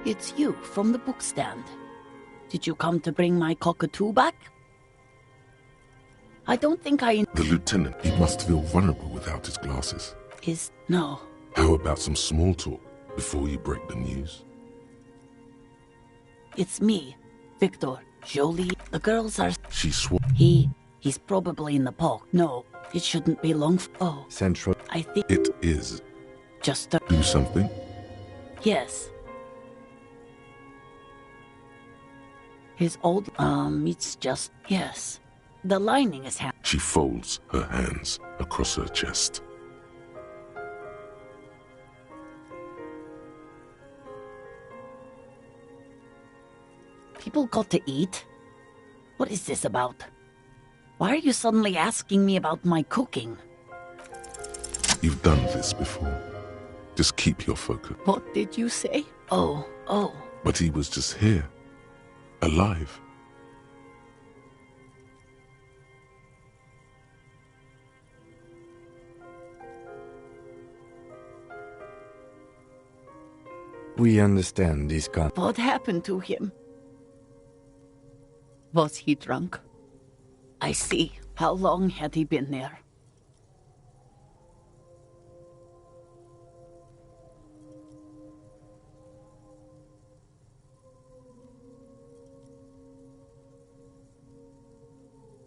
It's you from the bookstand. Did you come to bring my cockatoo back? I don't think The lieutenant, he must feel vulnerable without his glasses. No. How about some small talk before you break the news? It's me, Victor, Jolie. The girls are... She swore. He's probably in the park. No, it shouldn't be long. Central. I think... It is. Just Do something? Yes. His old... it's just... Yes. The lining is She folds her hands across her chest. People got to eat? What is this about? Why are you suddenly asking me about my cooking? You've done this before. Just keep your focus. What did you say? Oh. But he was just here. Alive. We understand this con- What happened to him? Was he drunk? I see. How long had he been there?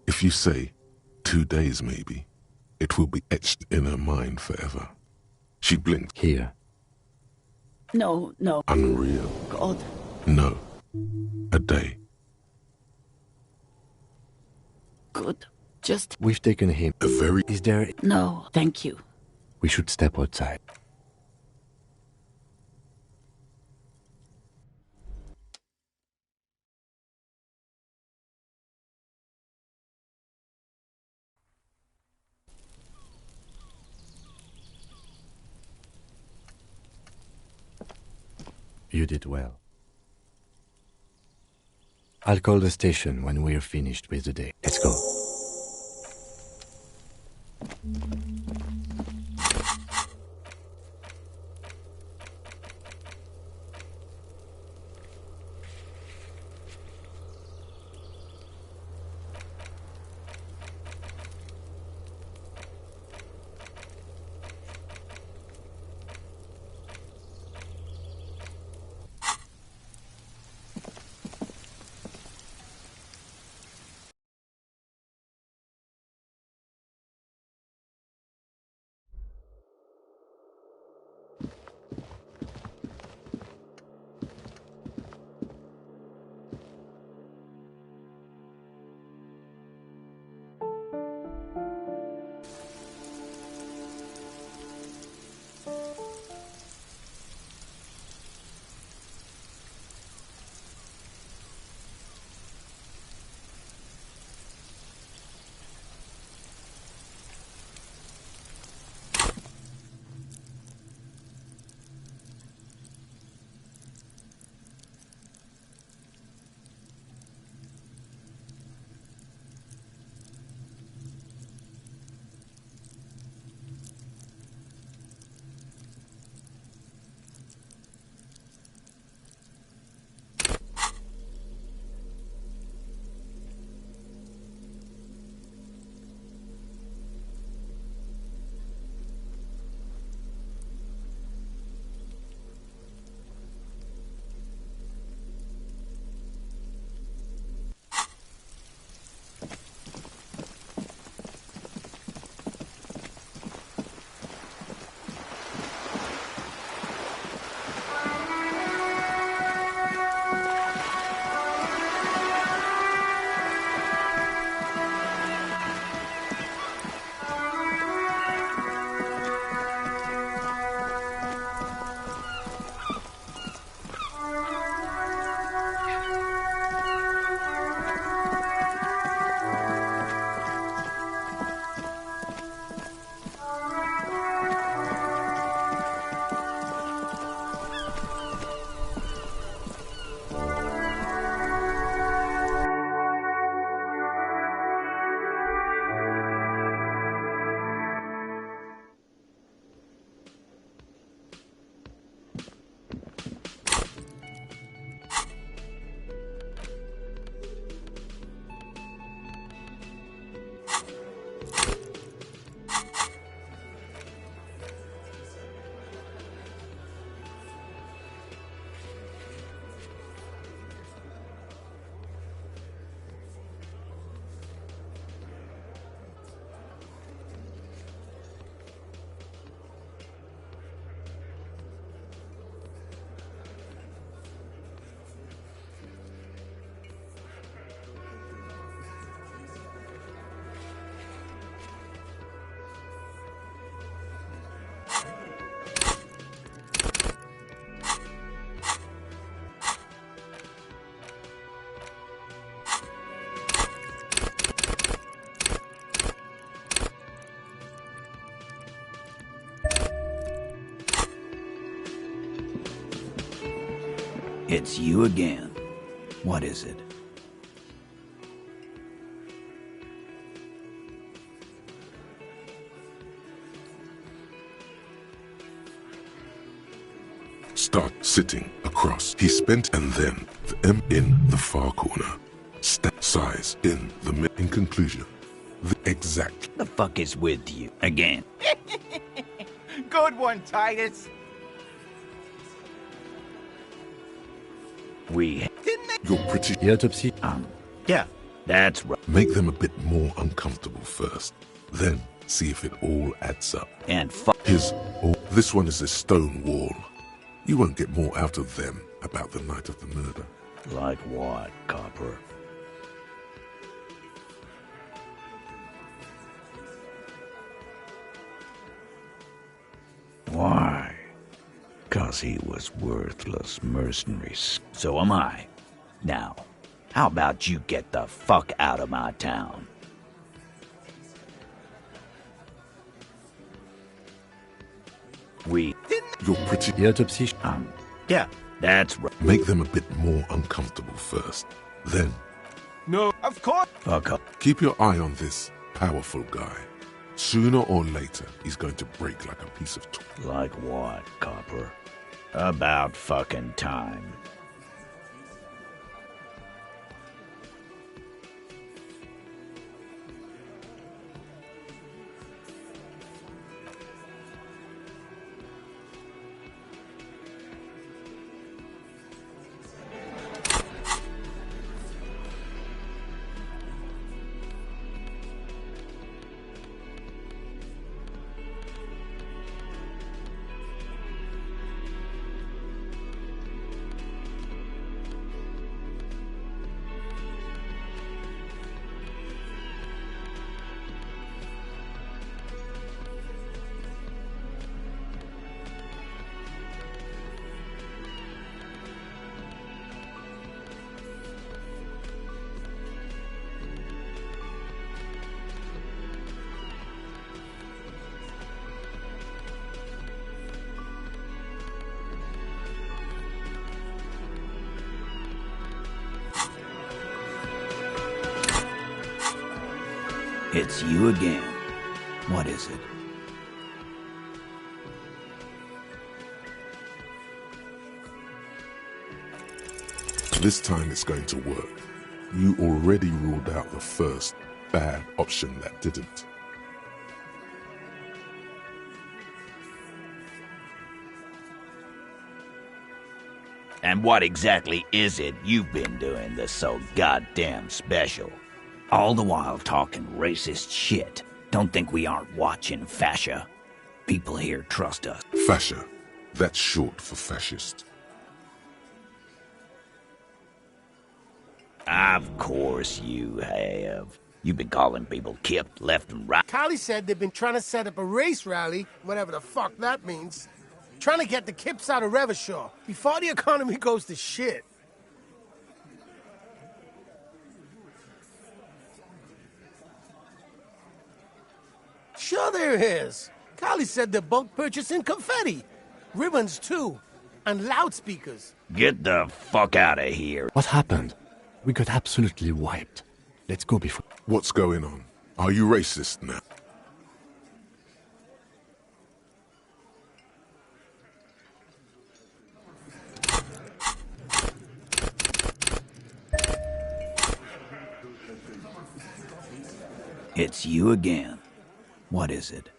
If you say 2 days maybe, it will be etched in her mind forever. She blinked. Here. No. Unreal. God. No. A day. Good. Just... We've taken him. A very... Is there... No, thank you. We should step outside. You did well. I'll call the station when we're finished with the day. Let's go. It's you again. What is it? Start sitting across. He spent and then the M in the far corner. Step size in the mid. In conclusion, the exact. The fuck is with you? Again. Good one, Titus. You're pretty. The autopsy? Yeah, that's right. Make them a bit more uncomfortable first. Then see if it all adds up. And fuck. This one is a stone wall. You won't get more out of them about the night of the murder. Like what, Copper? Why? 'Cause he was worthless mercenaries. So am I. Now, how about you get the fuck out of my town? You're pretty. The autopsy? Yeah, that's right. Make them a bit more uncomfortable first. Then No, of course. Fuck up. keep your eye on this powerful guy. Sooner or later, he's going to break like a piece of toy. Like what, Copper? About fucking time. It's you again. What is it? This time it's going to work. You already ruled out the first bad option that didn't. And what exactly is it you've been doing that's so goddamn special? All the while talking racist shit. Don't think we aren't watching, Fascia. People here trust us. Fascia. That's short for fascist. Of course you have. You've been calling people Kip left and right. Callie said they've been trying to set up a race rally, whatever the fuck that means. Trying to get the Kips out of Revachol before the economy goes to shit. Sure there is. Callie said they're bulk purchasing confetti. Ribbons, too. And loudspeakers. Get the fuck out of here. What happened? We got absolutely wiped. Let's go before... What's going on? Are you racist now? It's you again. What is it?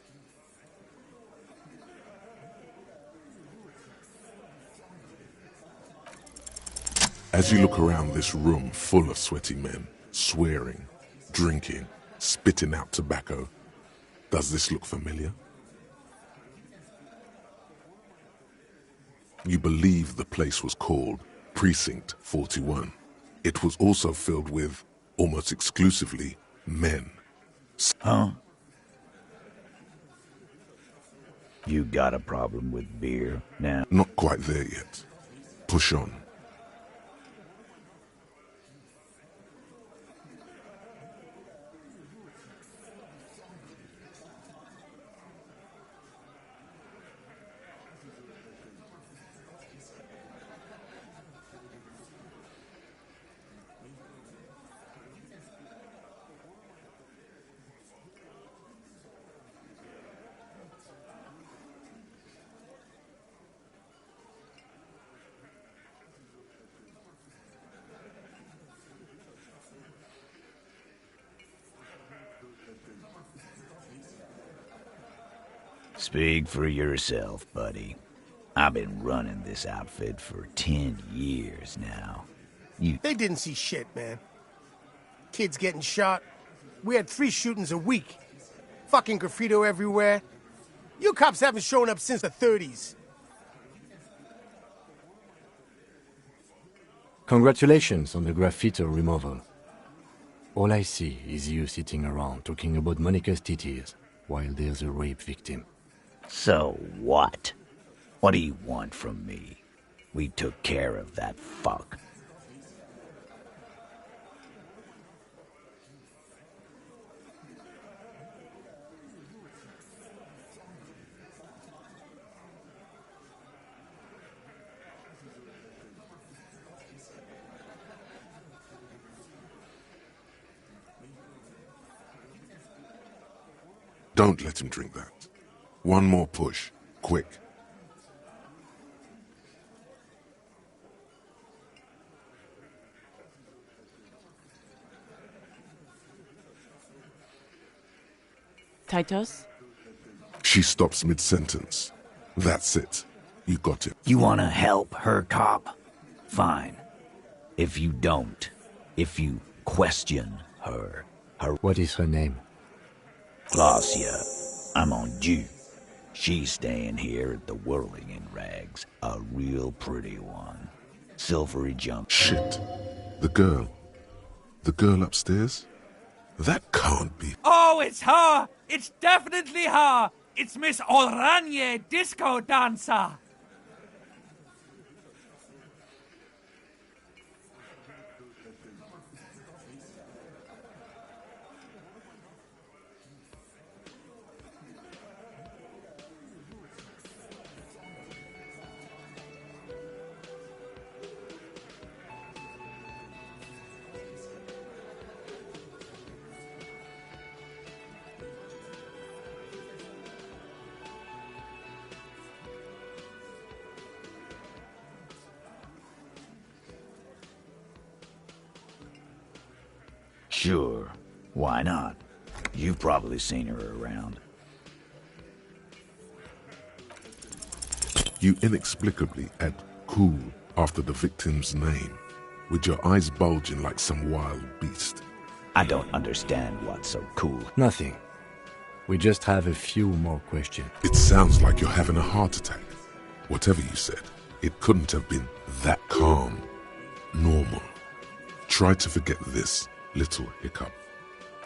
As you look around this room full of sweaty men, swearing, drinking, spitting out tobacco, does this look familiar? You believe the place was called Precinct 41. It was also filled with, almost exclusively, men. Huh? You got a problem with beer now? Not quite there yet. Push on. Speak for yourself, buddy. I've been running this outfit for 10 years now. They didn't see shit, man. Kids getting shot. We had 3 shootings a week. Fucking graffiti everywhere. You cops haven't shown up since the 30s. Congratulations on the graffiti removal. All I see is you sitting around talking about Monica's titties while there's a rape victim. So what? What do you want from me? We took care of that fuck. Don't let him drink that. One more push. Quick. Titus? She stops mid-sentence. That's it. You got it. You wanna help her, cop? Fine. If you don't, if you question her, What is her name? Glacia, I'm on due. She's staying here at the Whirling in Rags, a real pretty one. Silvery jump. Shit. The girl. The girl upstairs? That can't be. Oh, it's her! It's definitely her! It's Miss Oranje, disco dancer! Sure, why not? You've probably seen her around. You inexplicably add cool after the victim's name, with your eyes bulging like some wild beast. I don't understand what's so cool. Nothing. We just have a few more questions. It sounds like you're having a heart attack. Whatever you said, it couldn't have been that calm. Normal. Try to forget this little hiccup.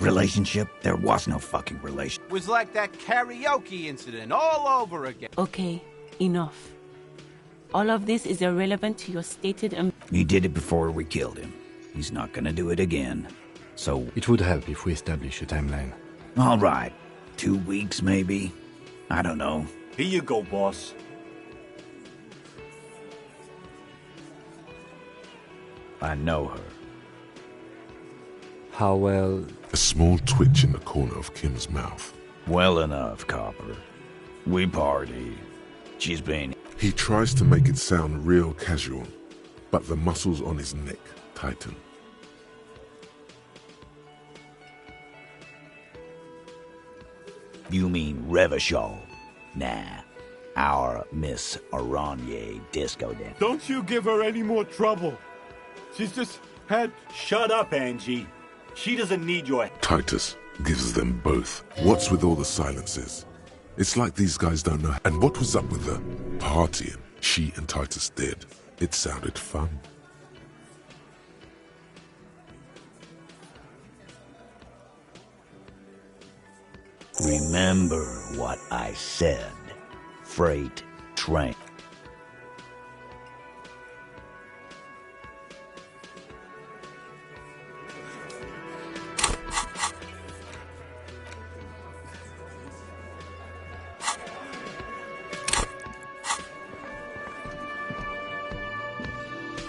Relationship? There was no fucking relation. Was like that karaoke incident all over again. Okay, enough. All of this is irrelevant to your stated He did it before we killed him. He's not gonna do it again. So, It would help if we establish a timeline. all right. 2 weeks, maybe? I don't know. Here you go, boss. I know her. How well? A small twitch in the corner of Kim's mouth. Well enough, Copper. We party. She's been... He tries to make it sound real casual, but the muscles on his neck tighten. You mean Revachol? Nah. Our Miss Oranje disco dancer. Don't you give her any more trouble. She's just had... Shut up, Angie. She doesn't need your... Titus gives them both. What's with all the silences? It's like these guys don't know. And what was up with the partying she and Titus did? It sounded fun. Remember what I said. Freight train.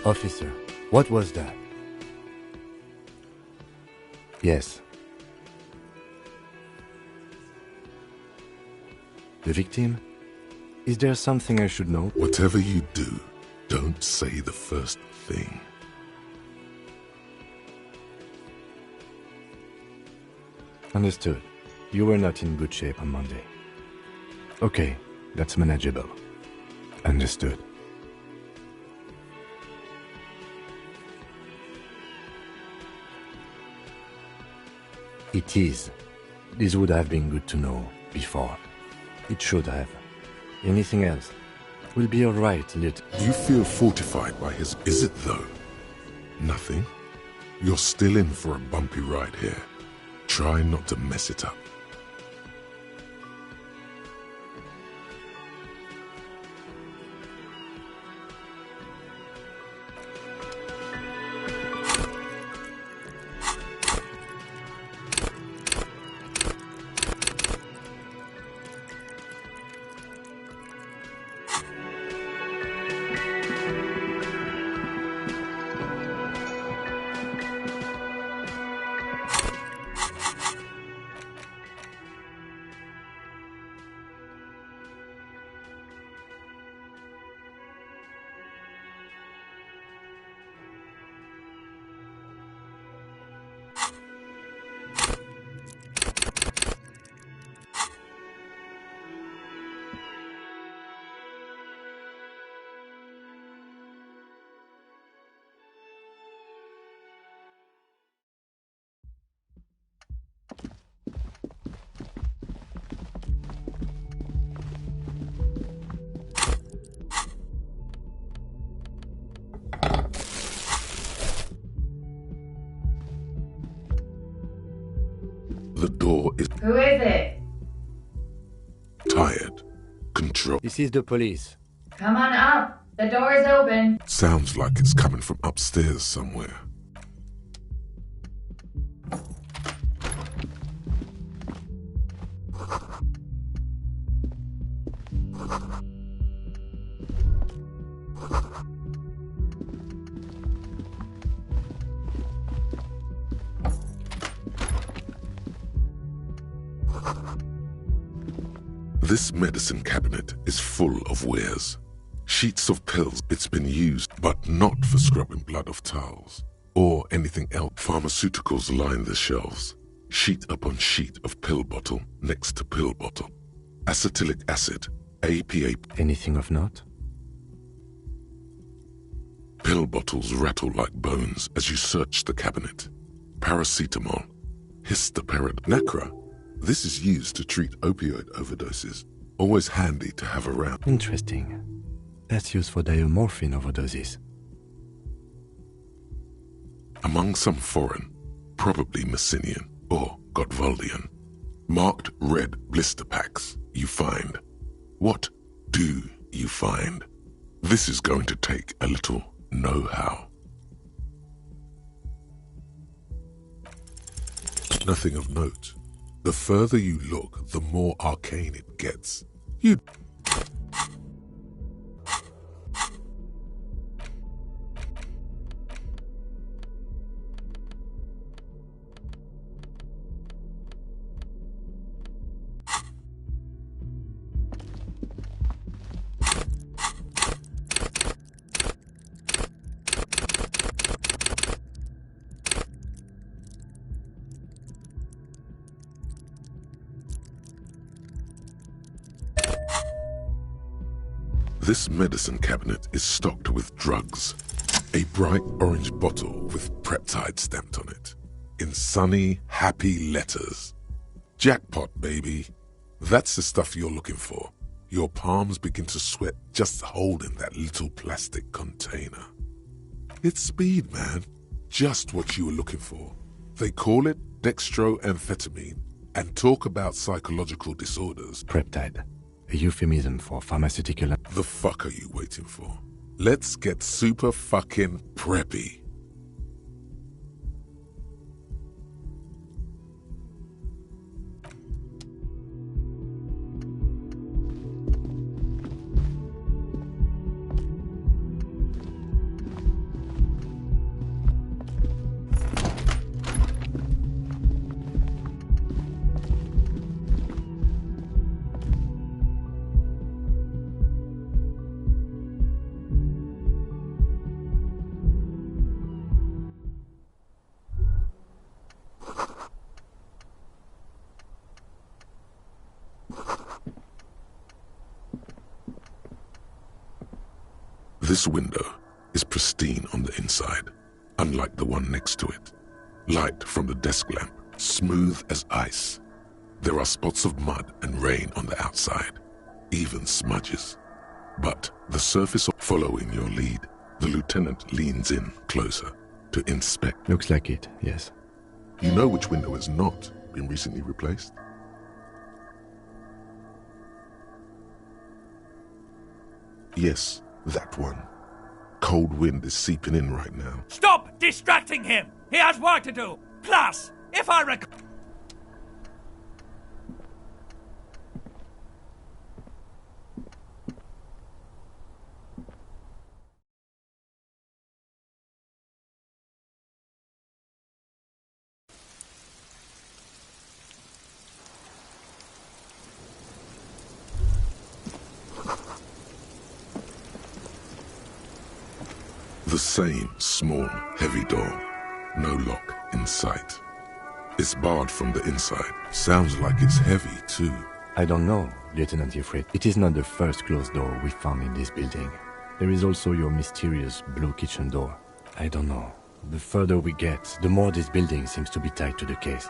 Officer, what was that? Yes. The victim? Is there something I should know? Whatever you do, don't say the first thing. Understood. You were not in good shape on Monday. Okay, that's manageable. Understood. It is. This would have been good to know before. It should have. Anything else? We'll be alright, Lit. You feel fortified by his... Is it though? Nothing? You're still in for a bumpy ride here. Try not to mess it up. The door is Who is it? tired. Control. This is the police. Come on up. The door is open. Sounds like it's coming from upstairs somewhere. This medicine cabinet is full of wares. Sheets of pills. It's been used, but not for scrubbing blood off towels or anything else. Pharmaceuticals line the shelves. Sheet upon sheet of pill bottle next to pill bottle. Acetylic acid, APA. Anything of note? Pill bottles rattle like bones as you search the cabinet. Paracetamol, histoparat, Nacra. This is used to treat opioid overdoses. Always handy to have around. Interesting. That's used for diamorphine overdoses. Among some foreign, probably Messinian or Gotwaldian, marked red blister packs you find. What do you find? This is going to take a little know-how. Nothing of note. The further you look, the more arcane it gets. You... This medicine cabinet is stocked with drugs. A bright orange bottle with peptide stamped on it. In sunny, happy letters. Jackpot, baby. That's the stuff you're looking for. Your palms begin to sweat just holding that little plastic container. It's speed, man. Just what you were looking for. They call it dextroamphetamine and talk about psychological disorders. Peptide. A euphemism for pharmaceutical... The fuck are you waiting for? Let's get super fucking preppy. This window is pristine on the inside, unlike the one next to it. Light from the desk lamp, smooth as ice. There are spots of mud and rain on the outside, even smudges. But the surface following your lead, the lieutenant leans in closer to inspect. Looks like it, yes. You know which window has not been recently replaced? Yes, that one. Cold wind is seeping in right now. Stop distracting him! He has work to do! Plus, if I recall... The same small, heavy door. No lock in sight. It's barred from the inside. Sounds like it's heavy, too. I don't know, Lieutenant Ifrit. It is not the first closed door we found in this building. There is also your mysterious blue kitchen door. I don't know. The further we get, the more this building seems to be tied to the case.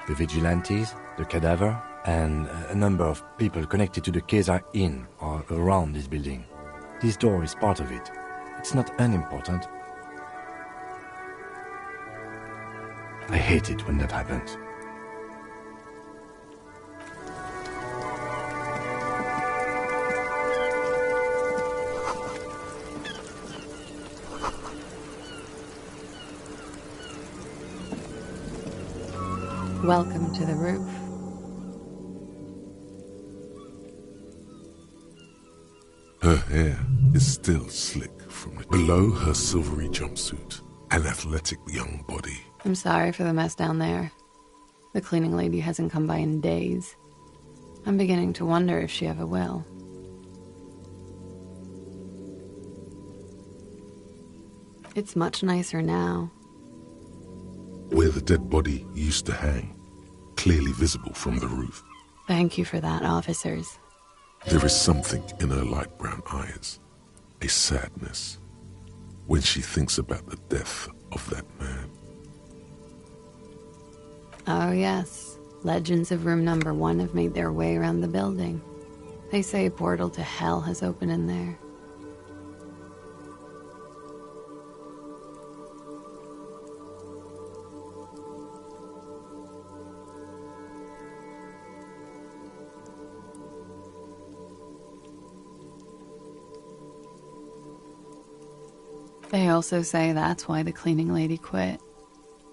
The vigilantes, the cadaver, and a number of people connected to the case are in or around this building. This door is part of it. It's not unimportant. I hate it when that happens. Welcome to the roof. Her hair is still slick from it. Below her silvery jumpsuit, an athletic young body. I'm sorry for the mess down there. The cleaning lady hasn't come by in days. I'm beginning to wonder if she ever will. It's much nicer now. Where the dead body used to hang, clearly visible from the roof. Thank you for that, officers. There is something in her light brown eyes, a sadness, when she thinks about the death of that man. Oh yes, legends of room number 1 have made their way around the building. They say a portal to hell has opened in there. They also say that's why the cleaning lady quit.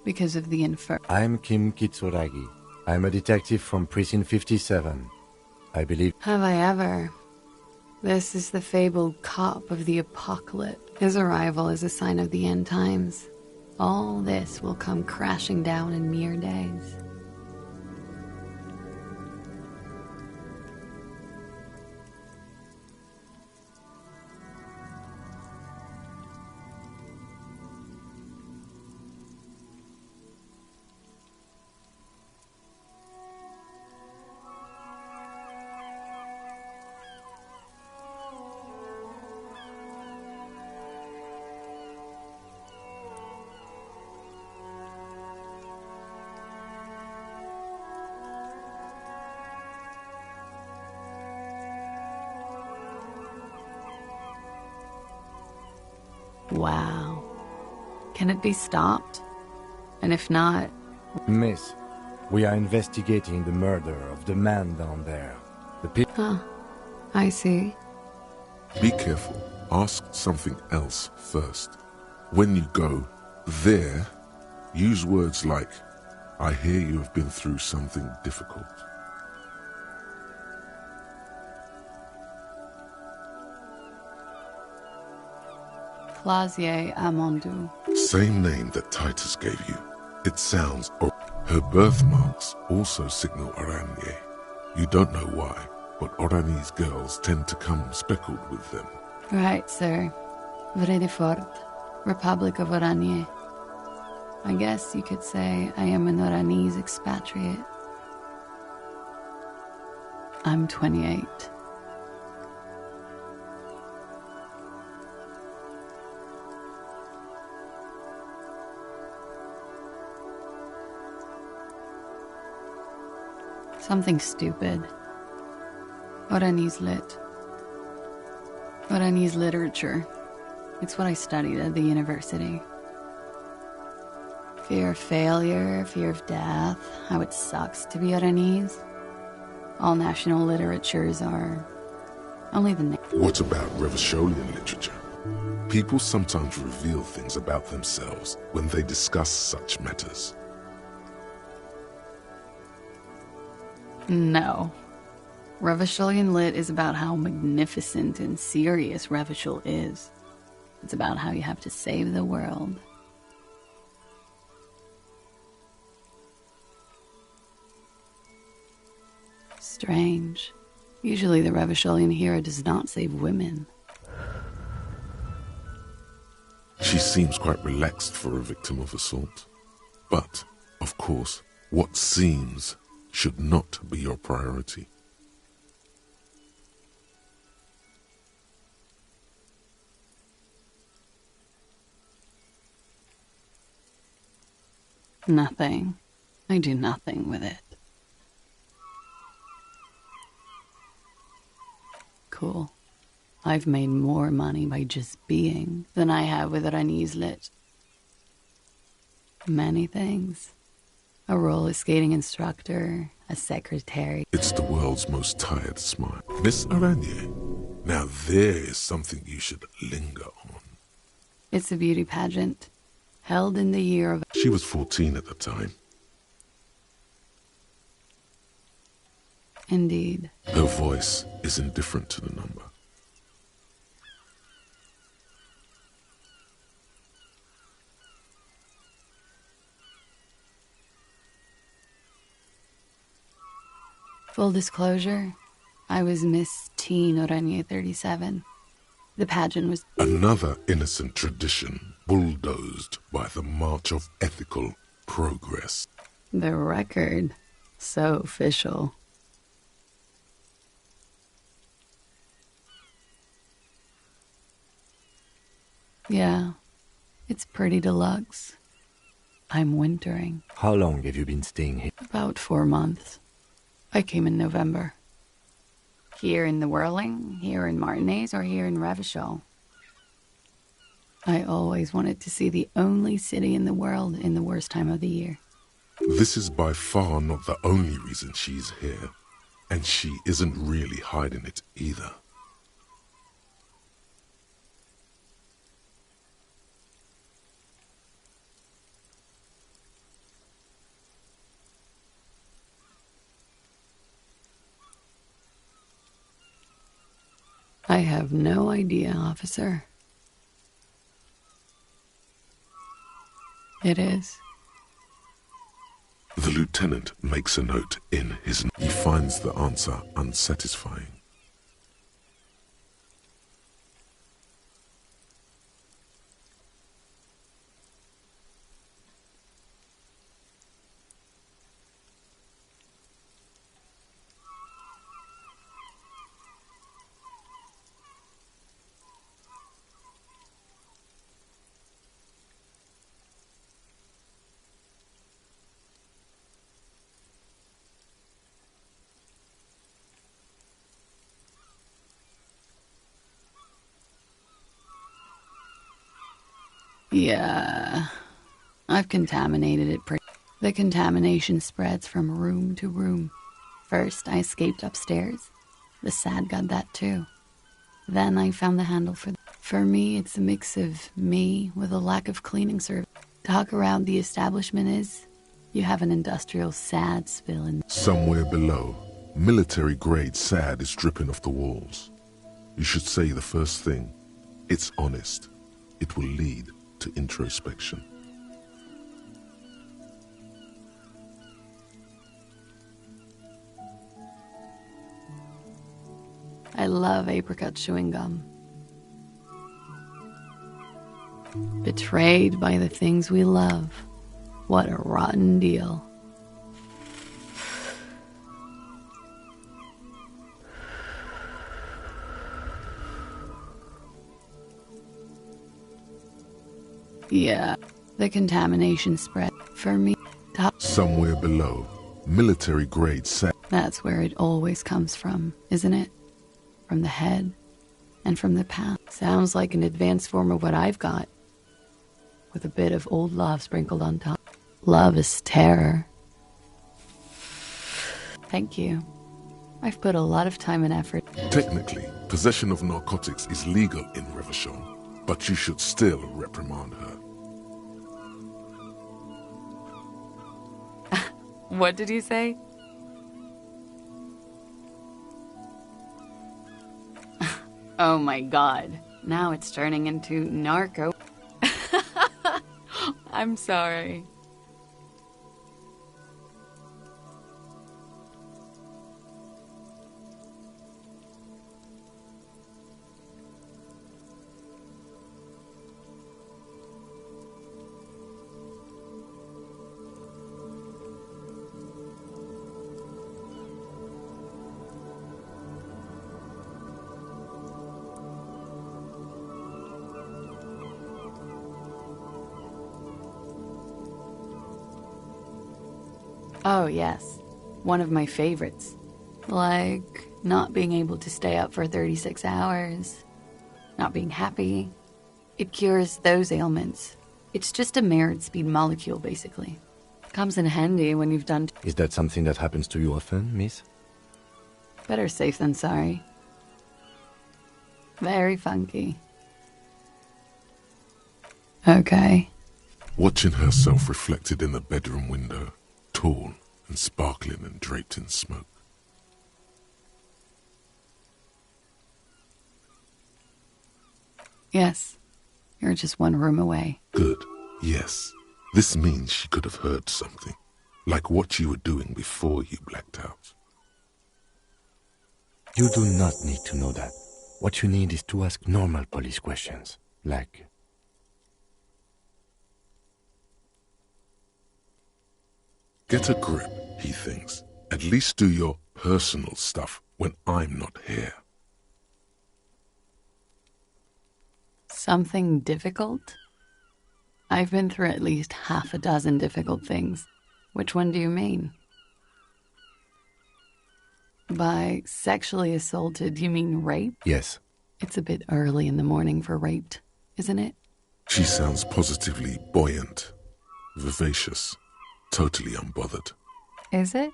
Because of the I'm Kim Kitsuragi. I'm a detective from Precinct 57. I believe... Have I ever? This is the fabled cop of the apocalypse. His arrival is a sign of the end times. All this will come crashing down in mere days. Wow. Can it be stopped? And if not... Miss, we are investigating the murder of the man down there. Huh. I see. Be careful. Ask something else first. When you go there, use words like, I hear you have been through something difficult. Clausier Amandou. Same name that Titus gave you. It sounds... Her birthmarks also signal Oranje. You don't know why, but Oranese girls tend to come speckled with them. Right, sir. Vredefort, Republic of Oranje. I guess you could say I am an Oranese expatriate. I'm 28. Something stupid. Oranese lit. Oranese literature. It's what I studied at the university. Fear of failure, fear of death, how it sucks to be Oranese. All national literatures are only the name. What about Revacholian literature? People sometimes reveal things about themselves when they discuss such matters. No. Revacholian lit is about how magnificent and serious Revachol is. It's about how you have to save the world. Strange. Usually the Revacholian hero does not save women. She seems quite relaxed for a victim of assault. But, of course, what seems should not be your priority. Nothing. I do nothing with it. Cool. I've made more money by just being than I have with Oranese lit. Many things. A roller skating instructor, a secretary. It's the world's most tired smile. Miss Aranye, now there is something you should linger on. It's a beauty pageant, held in the year of... She was 14 at the time. Indeed. Her voice is indifferent to the number. Full disclosure, I was Miss Teen Oranje 37. The pageant was... Another innocent tradition bulldozed by the march of ethical progress. The record. So official. Yeah, it's pretty deluxe. I'm wintering. How long have you been staying here? About 4 months. I came in November. Here in the Whirling, here in Martinez, or here in Revachol. I always wanted to see the only city in the world in the worst time of the year. This is by far not the only reason she's here, and she isn't really hiding it either. I have no idea, officer. It is. The lieutenant makes a note in his... He finds the answer unsatisfying. Yeah, I've contaminated it pretty. The contamination spreads from room to room. First, I escaped upstairs. The SAD got that too. Then I found the handle for... For me, it's a mix of me with a lack of cleaning service. Talk around the establishment is, you have an industrial SAD spill in... Somewhere below, military-grade SAD is dripping off the walls. You should say the first thing. It's honest. It will lead to introspection. I love apricot chewing gum. Betrayed by the things we love. What a rotten deal. Yeah, the contamination spread. For me, Somewhere below, military-grade sand. That's where it always comes from, isn't it? From the head and from the past. Sounds like an advanced form of what I've got. With a bit of old love sprinkled on top. Love is terror. Thank you. I've put a lot of time and effort. Technically, possession of narcotics is legal in Revachon, but you should still reprimand her. What did you say? Oh my god. Now it's turning into narco. I'm sorry. Oh, yes. One of my favorites. Like, not being able to stay up for 36 hours. Not being happy. It cures those ailments. It's just a merit speed molecule, basically. Comes in handy when you've done... Is that something that happens to you often, miss? Better safe than sorry. Very funky. Okay. Watching herself reflected in the bedroom window, tall and sparkling and draped in smoke. Yes. You're just one room away. Good. Yes. This means she could have heard something, like what you were doing before you blacked out. You do not need to know that. What you need is to ask normal police questions, like... Get a grip, he thinks. At least do your personal stuff when I'm not here. Something difficult? I've been through at least half a dozen difficult things. Which one do you mean? By sexually assaulted, you mean rape? Yes. It's a bit early in the morning for raped, isn't it? She sounds positively buoyant, vivacious, totally unbothered. Is it?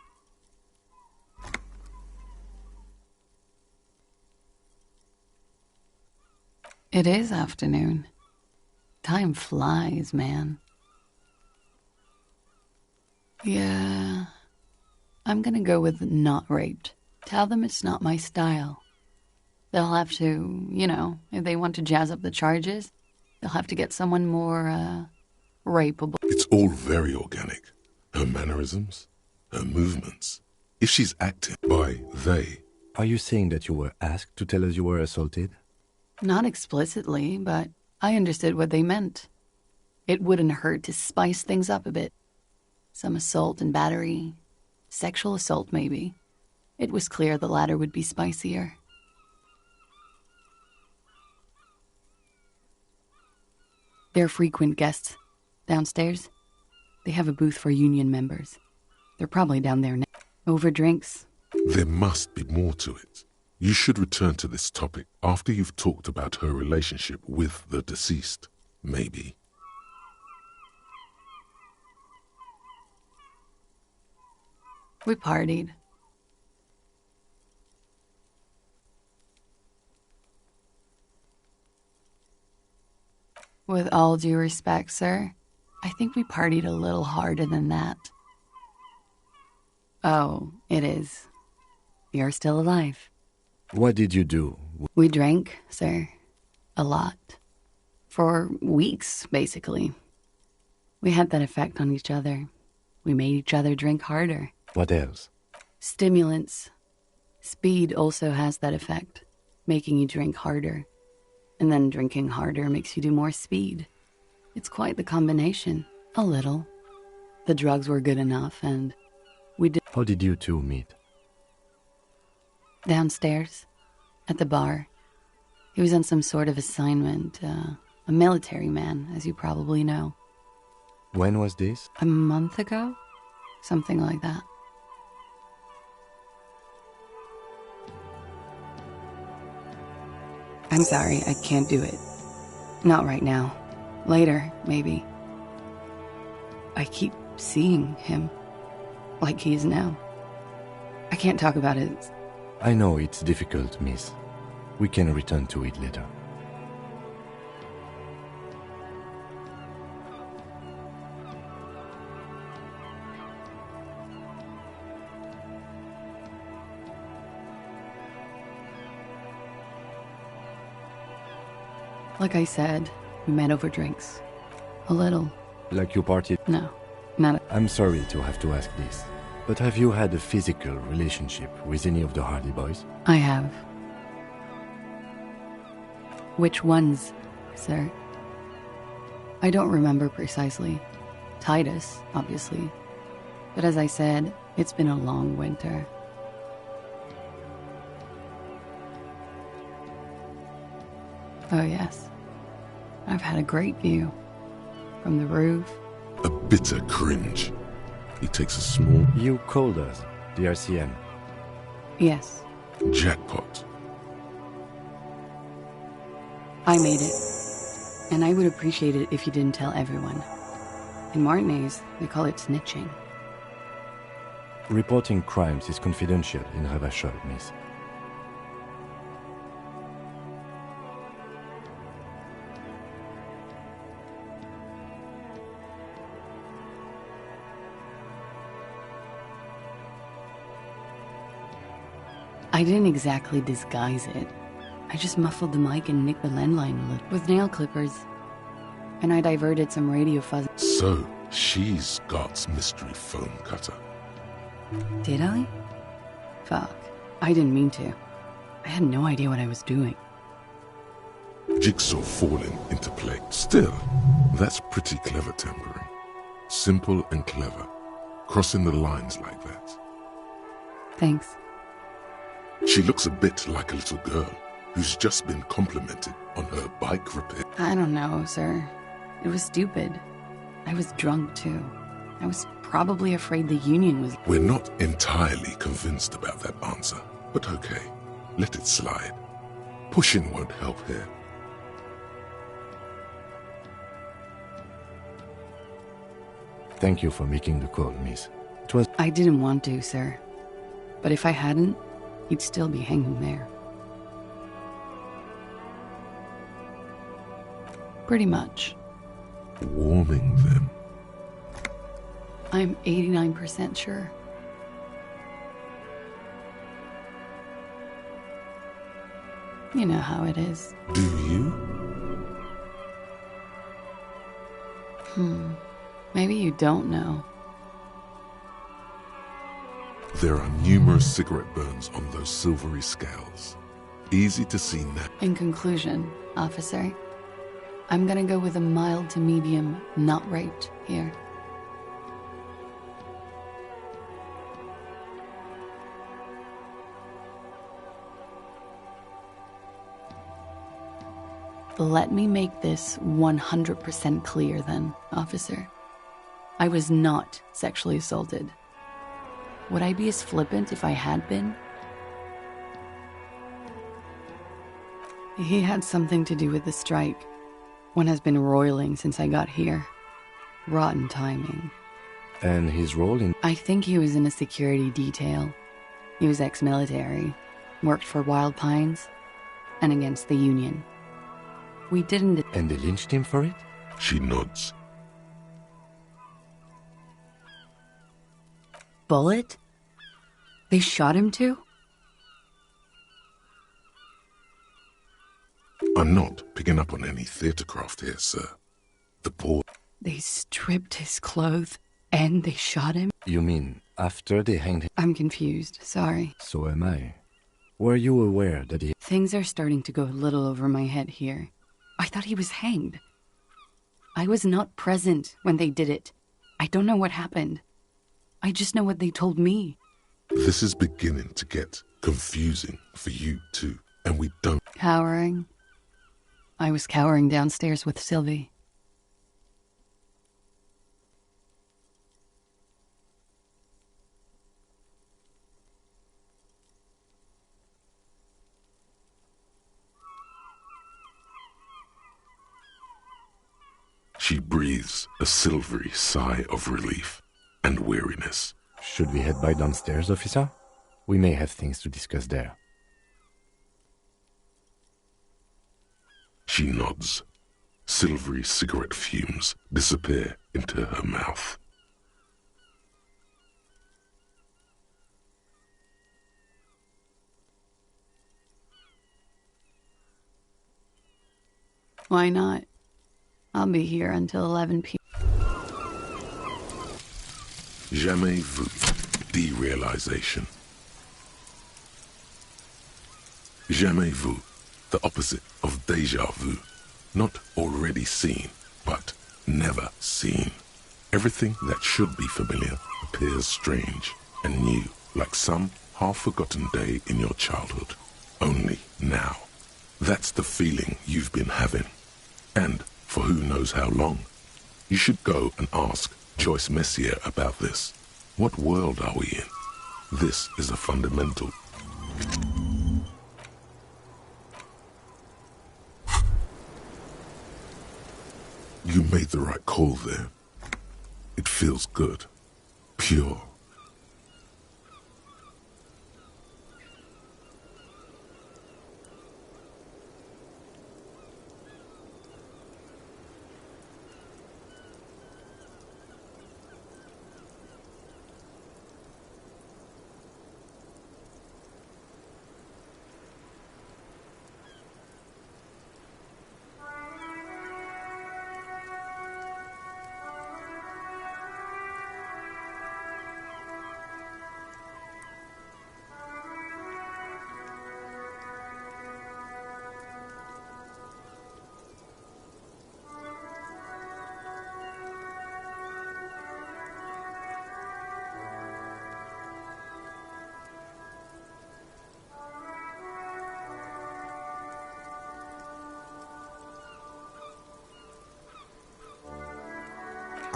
It is afternoon. Time flies, man. Yeah, I'm gonna go with not raped. Tell them it's not my style. They'll have to, you know, if they want to jazz up the charges, they'll have to get someone more, rapeable. It's all very organic. Her mannerisms, her movements. If she's acting by they... Are you saying that you were asked to tell us you were assaulted? Not explicitly, but I understood what they meant. It wouldn't hurt to spice things up a bit. Some assault and battery. Sexual assault, maybe. It was clear the latter would be spicier. They're frequent guests. Downstairs, they have a booth for union members. They're probably down there now. Over drinks. There must be more to it. You should return to this topic after you've talked about her relationship with the deceased, maybe. We partied. With all due respect, sir, I think we partied a little harder than that. Oh, it is. You're still alive. What did you do? We drank, sir. A lot. For weeks, basically. We had that effect on each other. We made each other drink harder. What else? Stimulants. Speed also has that effect, making you drink harder. And then drinking harder makes you do more speed. It's quite the combination. A little. The drugs were good enough, and we did... How did you two meet? Downstairs. At the bar. He was on some sort of assignment. A military man, as you probably know. When was this? A month ago? Something like that. I'm sorry, I can't do it. Not right now. Later, maybe. I keep seeing him. Like he is now. I can't talk about it. I know it's difficult, miss. We can return to it later. Like I said, we met over drinks. A little. Like you partied? No, not I'm sorry to have to ask this, but have you had a physical relationship with any of the Hardy Boys? I have. Which ones, sir? I don't remember precisely. Titus, obviously. But as I said, it's been a long winter. Oh yes. I've had a great view. From the roof. A bitter cringe. He takes a small... You called us, the RCM. Yes. Jackpot. I made it. And I would appreciate it if you didn't tell everyone. In Martinez, they call it snitching. Reporting crimes is confidential in Ravachol, miss. I didn't exactly disguise it. I just muffled the mic and nicked the landline a little with nail clippers. And I diverted some radio fuzz. So, she's Scott's mystery phone cutter. Did I? Fuck. I didn't mean to. I had no idea what I was doing. Jigsaw falling into play. Still, that's pretty clever tampering. Simple and clever. Crossing the lines like that. Thanks. She looks a bit like a little girl who's just been complimented on her bike repair. I don't know, sir. It was stupid. I was drunk, too. I was probably afraid the Union was... We're not entirely convinced about that answer, but okay. Let it slide. Pushing won't help here. Thank you for making the call, miss. It was... I didn't want to, sir. But if I hadn't, he'd still be hanging there. Pretty much. Warming them. I'm 89% sure. You know how it is. Do you? Maybe you don't know. There are numerous cigarette burns on those silvery scales. Easy to see now. In conclusion, officer, I'm gonna go with a mild to medium not raped here. Let me make this 100% clear then, officer. I was not sexually assaulted. Would I be as flippant if I had been? He had something to do with the strike. One has been roiling since I got here. Rotten timing. And his role in... I think he was in a security detail. He was ex-military, worked for Wild Pines, and against the Union. We didn't... And they lynched him for it? She nods. Bullet? They shot him too? I'm not picking up on any theatre craft here, sir. The poor... They stripped his clothes and they shot him? You mean after they hanged him? I'm confused, sorry. So am I. Were you aware that he... Things are starting to go a little over my head here. I thought he was hanged. I was not present when they did it. I don't know what happened. I just know what they told me. This is beginning to get confusing for you, too. And we don't... Cowering. I was cowering downstairs with Sylvie. She breathes a silvery sigh of relief and weariness. Should we head by downstairs, officer? We may have things to discuss there. She nods. Silvery cigarette fumes disappear into her mouth. Why not? I'll be here until 11 p.m. Jamais vu. Derealization. Jamais vu. The opposite of déjà vu. Not already seen, but never seen. Everything that should be familiar appears strange and new, like some half-forgotten day in your childhood. Only now. That's the feeling you've been having. And for who knows how long. You should go and ask Joyce Messier about this. What world are we in? This is a fundamental. You made the right call there. It feels good. Pure.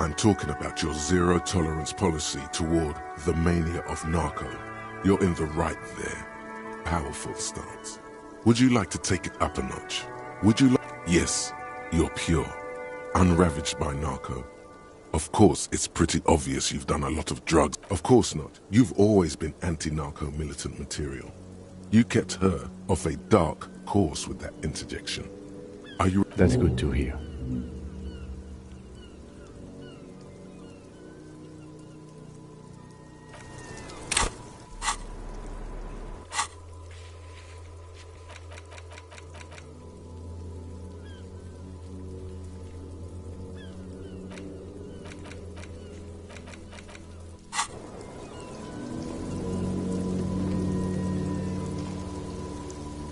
I'm talking about your zero-tolerance policy toward the mania of narco. You're in the right there. Powerful stance. Would you like to take it up a notch? Would you like... Yes, you're pure. Unravaged by narco. Of course, it's pretty obvious you've done a lot of drugs. Of course not. You've always been anti-narco militant material. You kept her off a dark course with that interjection. Are you... That's good to hear.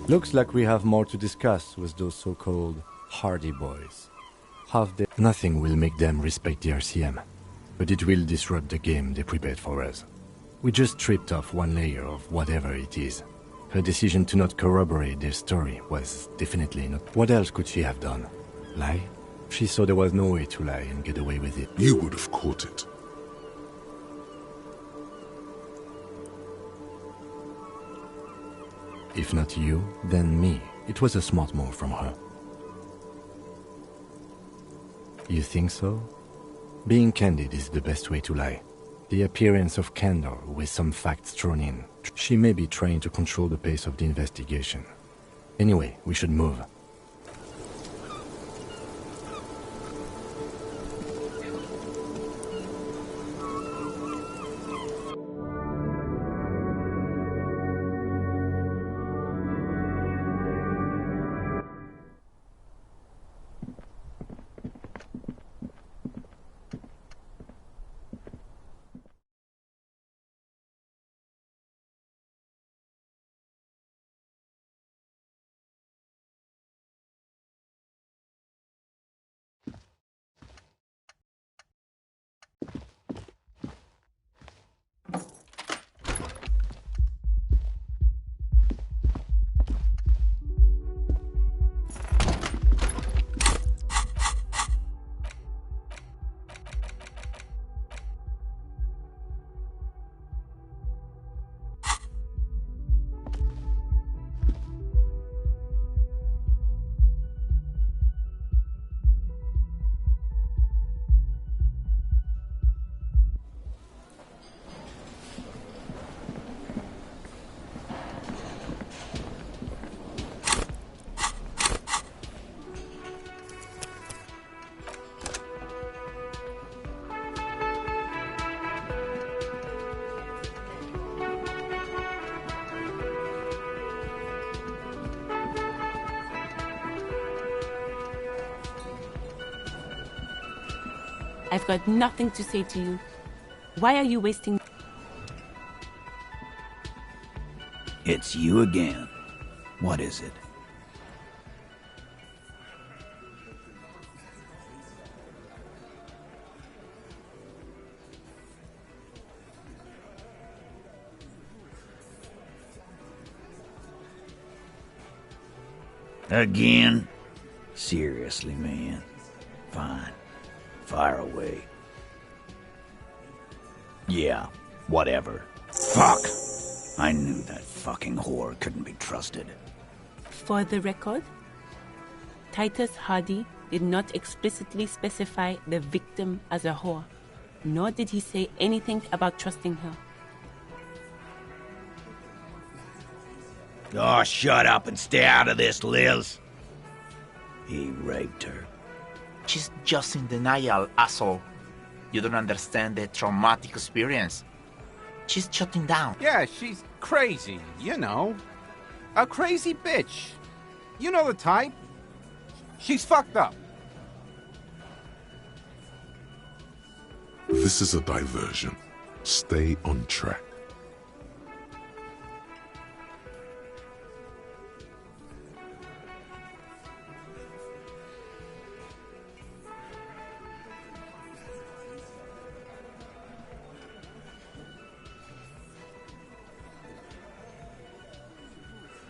Looks like we have more to discuss with those so-called Hardy Boys. Nothing will make them respect the RCM, but it will disrupt the game they prepared for us. We just stripped off one layer of whatever it is. Her decision to not corroborate their story was definitely not... What else could she have done? Lie? She saw there was no way to lie and get away with it. You would have caught it. If not you, then me. It was a smart move from her. You think so? Being candid is the best way to lie. The appearance of candor with some facts thrown in. She may be trying to control the pace of the investigation. Anyway, we should move. I've got nothing to say to you. Why are you wasting... It's you again. What is it? Again? Seriously, man. Fine. Fire away. Yeah, whatever. Fuck! I knew that fucking whore couldn't be trusted. For the record, Titus Hardy did not explicitly specify the victim as a whore, nor did he say anything about trusting her. Oh, shut up and stay out of this, Liz. He raped her. She's just in denial, asshole. You don't understand the traumatic experience. She's shutting down. Yeah, she's crazy, you know. A crazy bitch. You know the type. She's fucked up. This is a diversion. Stay on track.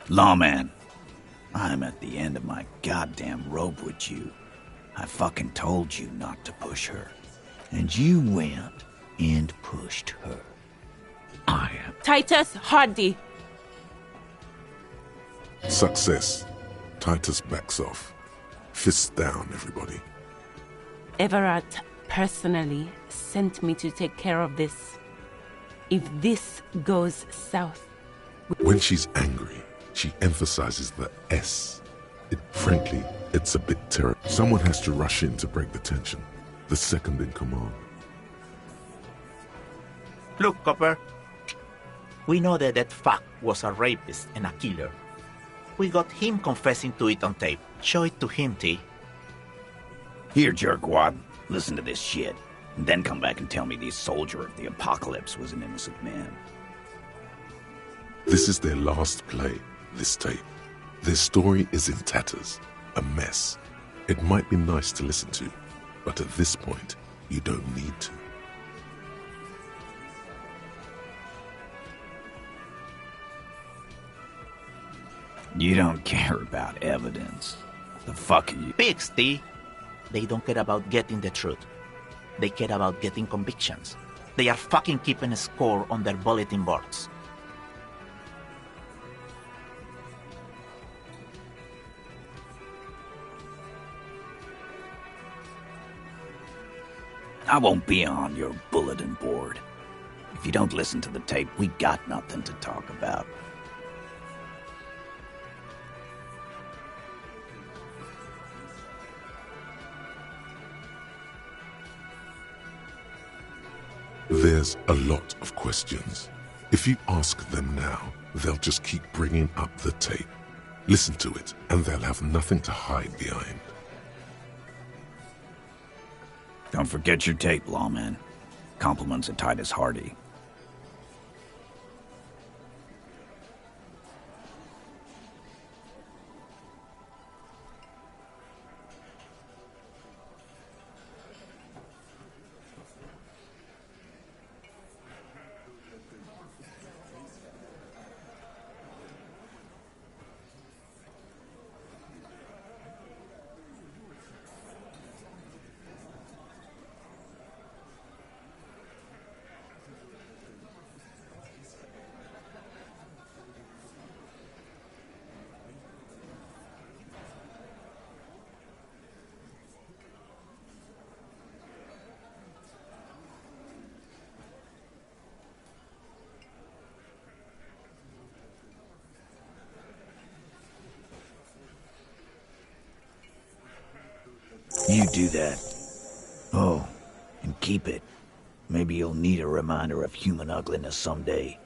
Lawman, I'm at the end of my goddamn rope with you. I fucking told you not to push her. And you went and pushed her. I am... Titus Hardy! Success. Titus backs off. Fists down, everybody. Everett personally sent me to take care of this. If this goes south... When she's angry, she emphasizes the S. Frankly, it's a bit terrible. Someone has to rush in to break the tension. The second in command. Look, Copper. We know that fuck was a rapist and a killer. We got him confessing to it on tape. Show it to him, T. Here, jerkwad. Listen to this shit. And then come back and tell me the soldier of the apocalypse was an innocent man. This is their last play, this tape. Their story is in tatters, a mess. It might be nice to listen to, but at this point, you don't need to. You don't care about evidence. The fuck are you? Pigs, T. They don't care about getting the truth. They care about getting convictions. They are fucking keeping a score on their bulletin boards. I won't be on your bulletin board. If you don't listen to the tape, we got nothing to talk about. There's a lot of questions. If you ask them now, they'll just keep bringing up the tape. Listen to it, and they'll have nothing to hide behind. Don't forget your tape, lawman. Compliments of Titus Hardy. You do that. Oh, and keep it. Maybe you'll need a reminder of human ugliness someday.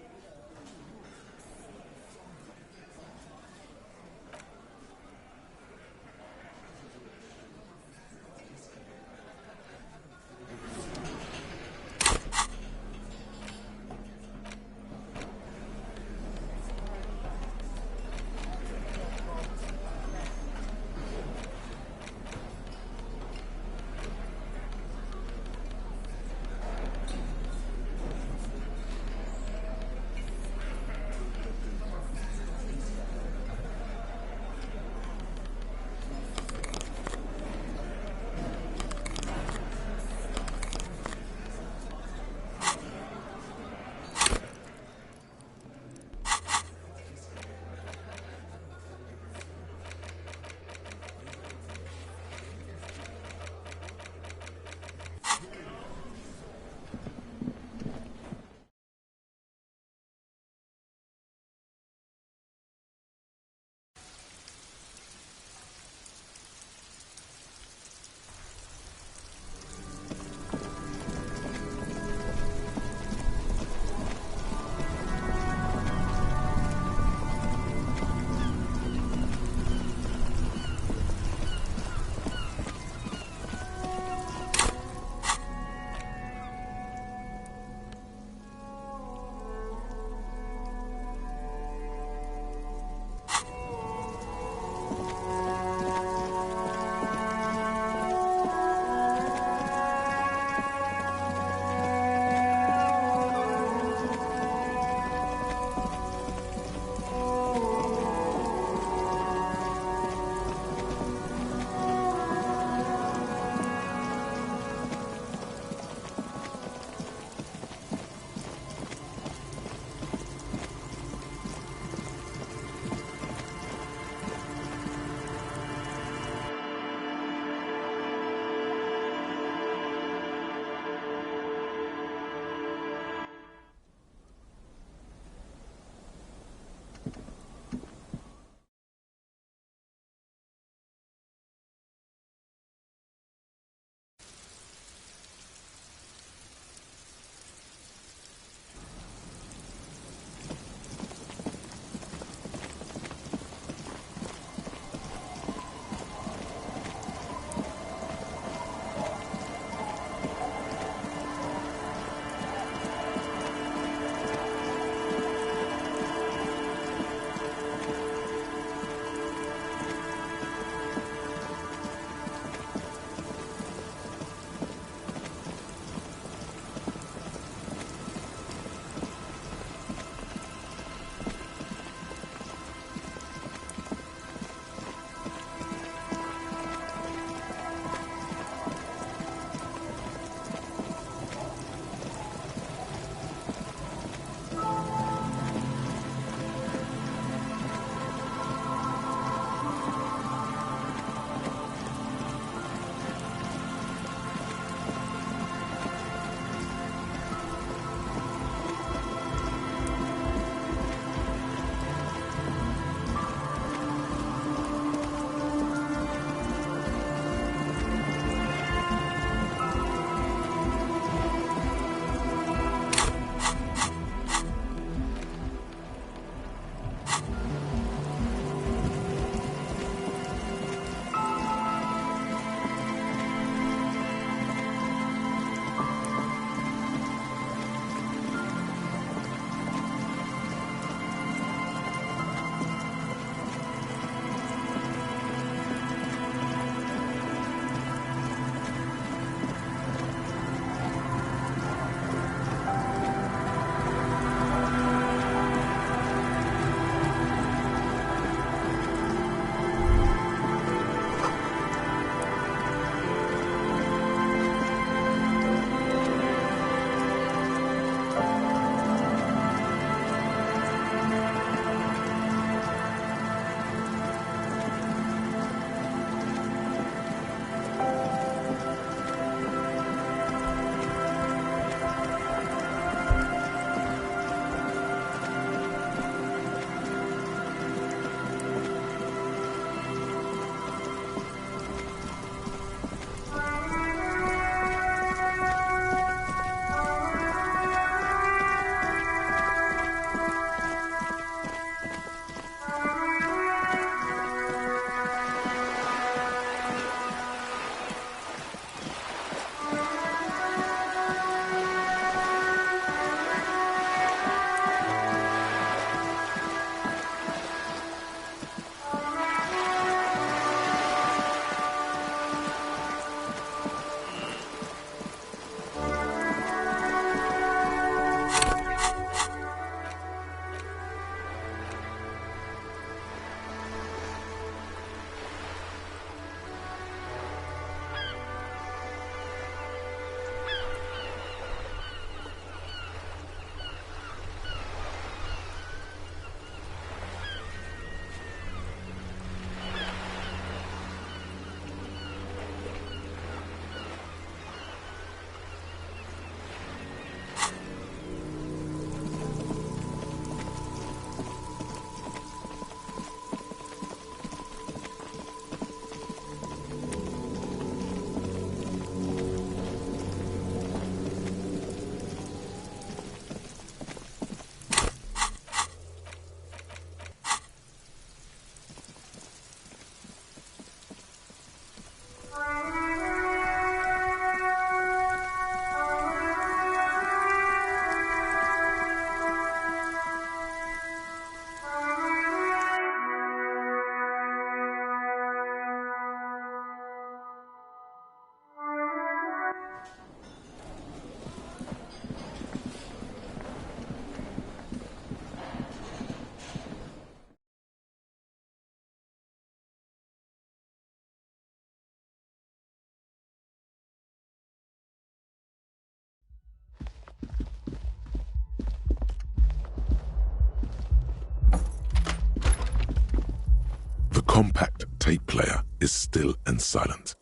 compact tape player is still and silent.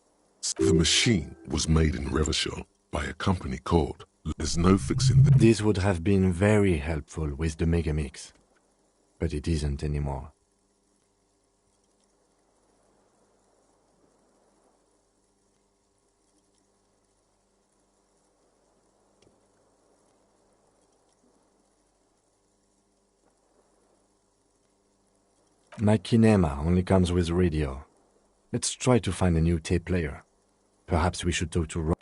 The machine was made in Revachol by a company called... There's no fixing this. This would have been very helpful with the Megamix, but it isn't anymore. My Kinema only comes with radio. Let's try to find a new tape player. Perhaps we should talk to Ron.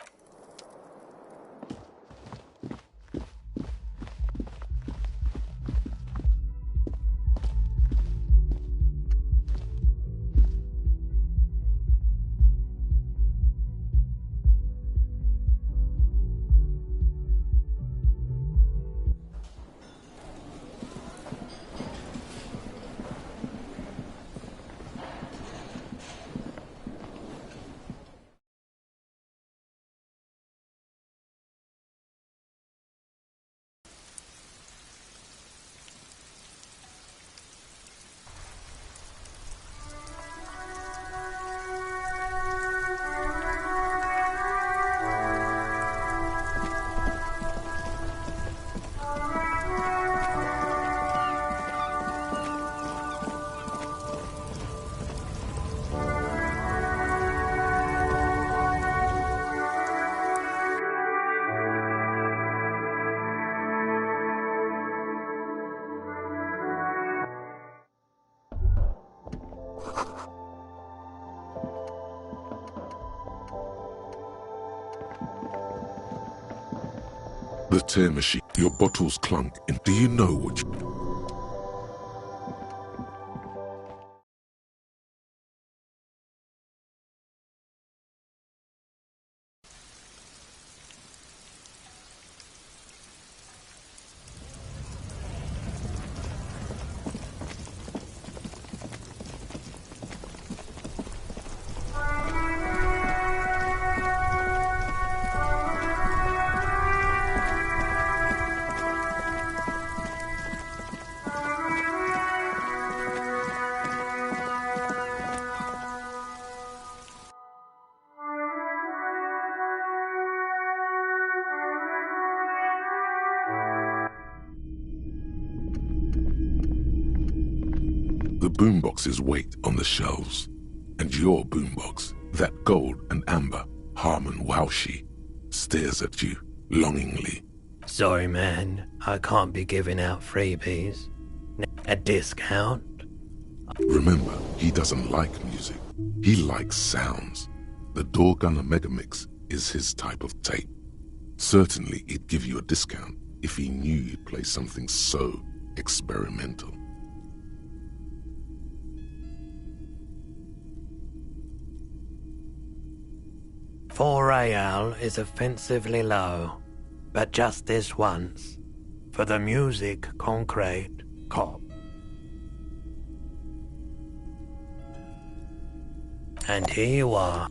The tear machine. Your bottles clunk. And do you know what you... The boomboxes wait on the shelves, and your boombox, that gold and amber Harman Waushi, stares at you longingly. Sorry, man. I can't be giving out freebies. A discount? Remember, he doesn't like music. He likes sounds. The Doorgunner Megamix is his type of tape. Certainly, he'd give you a discount if he knew you'd play something so experimental. $4 is offensively low, but just this once. For the music, concrete, cop. And here you are.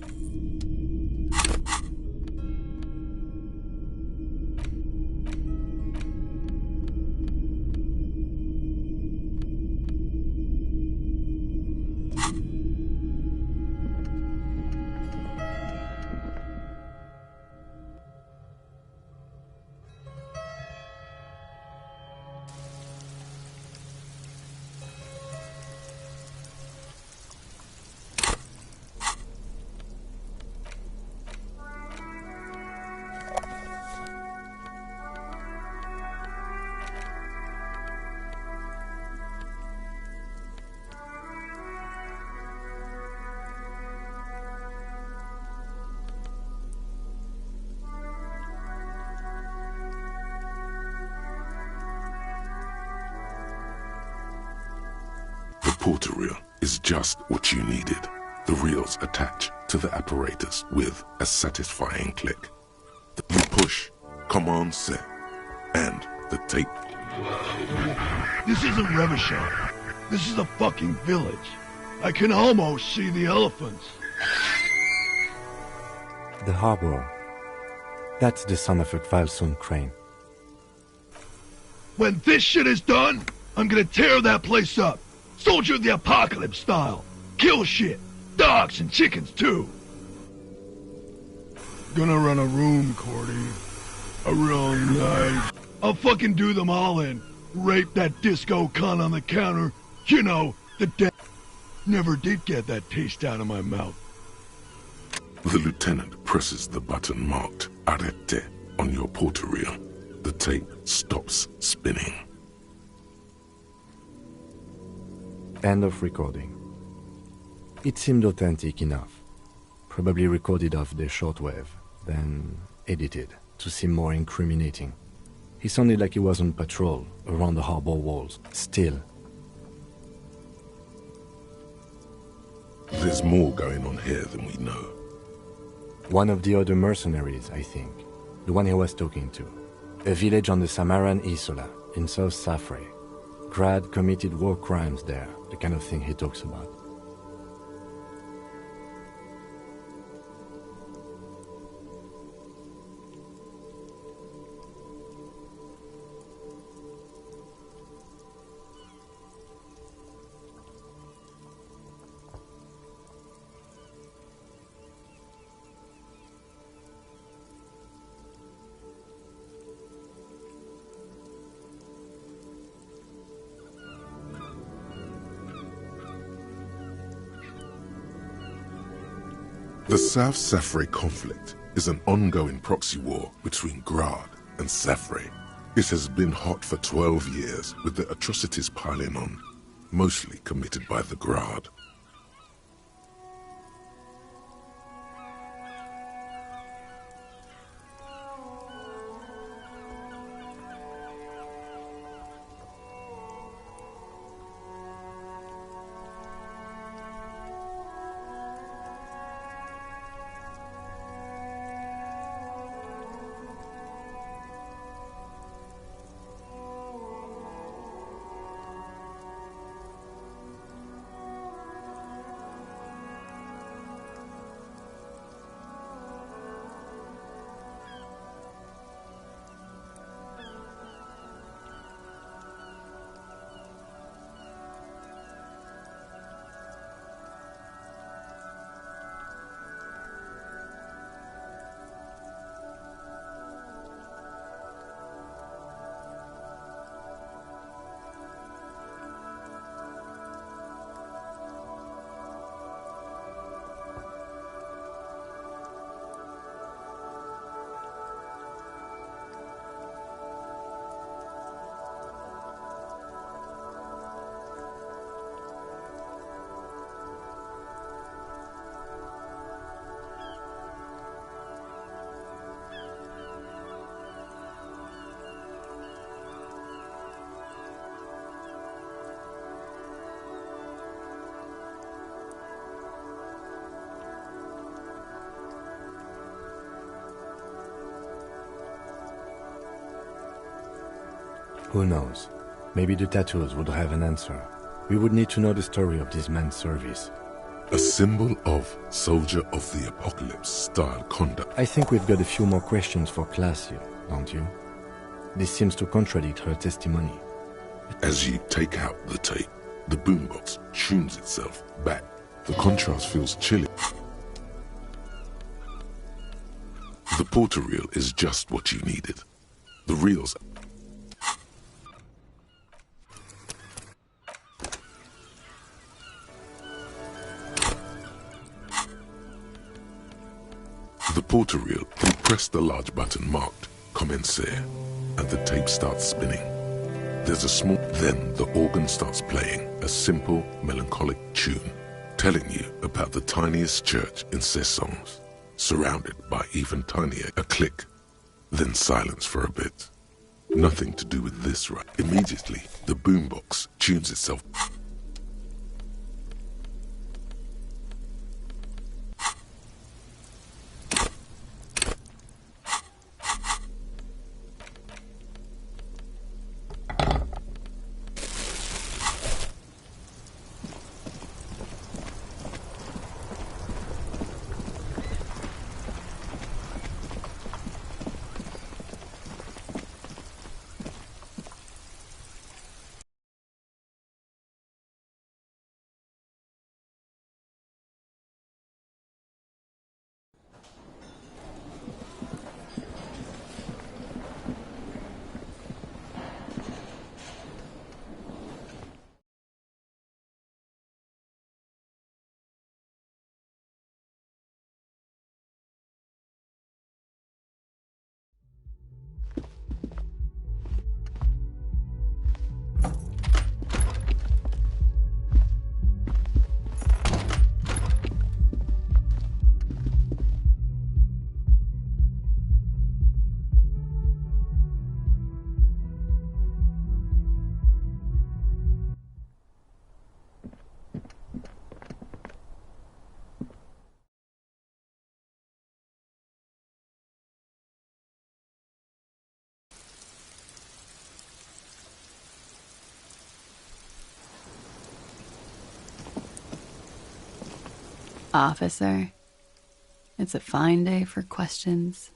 Porter reel is just what you needed. The reels attach to the apparatus with a satisfying click. You push, command set, and the tape. This isn't Revachol. This is a fucking village. I can almost see the elephants. The harbor. That's the son of a Kvalsund crane. When this shit is done, I'm gonna tear that place up. Soldier of the Apocalypse style. kill shit. Dogs and chickens, too. Gonna run a room, Cordy. A real nice. I'll fucking do them all in. Rape that disco cunt on the counter. You know, never did get that taste out of my mouth. The lieutenant presses the button marked Arrete on your porter reel. The tape stops spinning. End of recording. It seemed authentic enough. Probably recorded off the shortwave, then edited to seem more incriminating. He sounded like he was on patrol around the harbor walls. Still. There's more going on here than we know. One of the other mercenaries, I think. The one he was talking to. A village on the Samaran Isola, in South Safre. Grad committed war crimes there, the kind of thing he talks about. The South Safre conflict is an ongoing proxy war between Grad and Safre. It has been hot for 12 years, with the atrocities piling on, mostly committed by the Grad. Who knows? Maybe the tattoos would have an answer. We would need to know the story of this man's service. A symbol of Soldier of the Apocalypse style conduct. I think we've got a few more questions for class here, don't you? This seems to contradict her testimony. As you take out the tape, the boombox tunes itself back. The contrast feels chilly. The porter reel is just what you needed. The reels. The porter reel, you press the large button marked Commencer, and the tape starts spinning. There's a small... Then the organ starts playing a simple, melancholic tune, telling you about the tiniest church in Cessons, surrounded by even tinier... A click, then silence for a bit. Nothing to do with this, right? Immediately, the boombox tunes itself... Officer, it's a fine day for questions.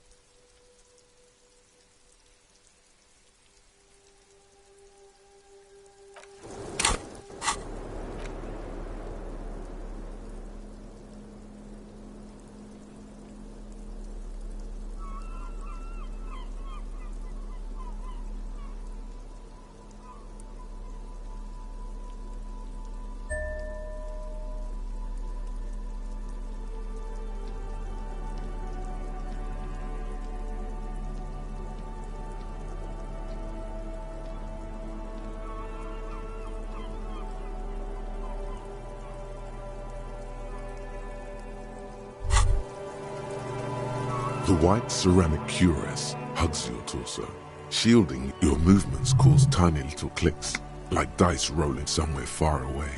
The white ceramic cuirass hugs your torso, shielding your movements cause tiny little clicks, like dice rolling somewhere far away,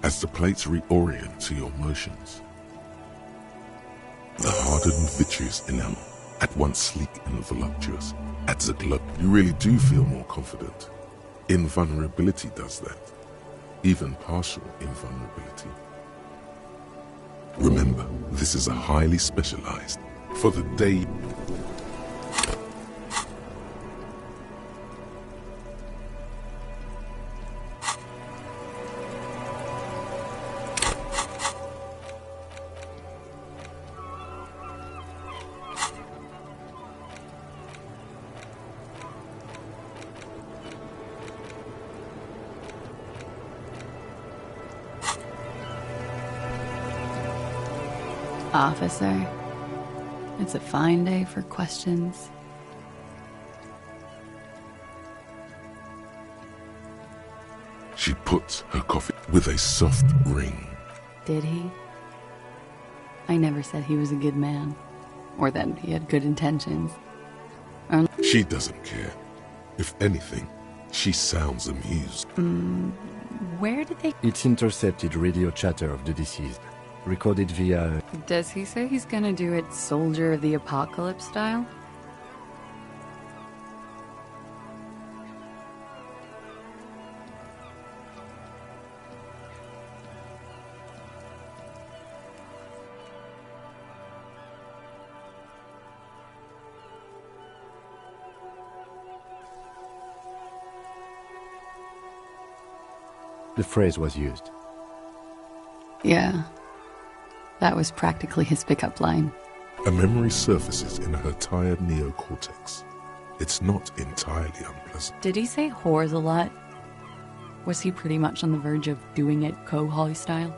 as the plates reorient to your motions. The hardened vitreous enamel, at once sleek and voluptuous, adds a glow. You really do feel more confident. Invulnerability does that. Even partial invulnerability. Remember, this is a highly specialized for the day. Officer, it's a fine day for questions. She puts her coffee with a soft ring. Did he? I never said he was a good man, or that he had good intentions. She doesn't care. If anything, she sounds amused. Where did they... It's intercepted radio chatter of the deceased, recorded via... Does he say he's gonna do it Soldier of the Apocalypse style? The phrase was used. Yeah. That was practically his pickup line. A memory surfaces in her tired neocortex. It's not entirely unpleasant. Did he say whores a lot? Was he pretty much on the verge of doing it Kohoi style?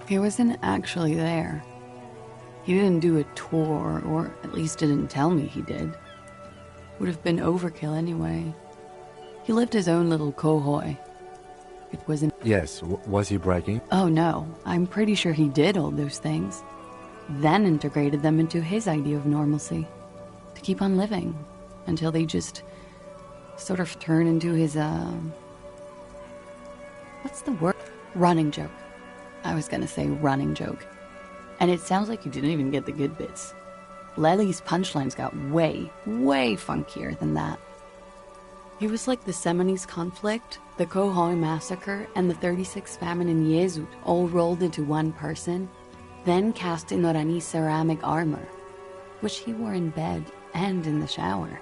He wasn't actually there. He didn't do a tour, or at least didn't tell me he did. Would have been overkill anyway. He lived his own little Kohoi. It wasn't... Yes, was he bragging? Oh no, I'm pretty sure he did all those things. Then integrated them into his idea of normalcy. To keep on living. Until they just sort of turn into his, what's the word? Running joke. I was gonna say running joke. And it sounds like you didn't even get the good bits. Lely's punchlines got way, way funkier than that. He was like the Seminoles conflict, the Kohoi massacre, and the 36 famine in Yezut all rolled into one person, then cast in Orani's ceramic armor, which he wore in bed and in the shower.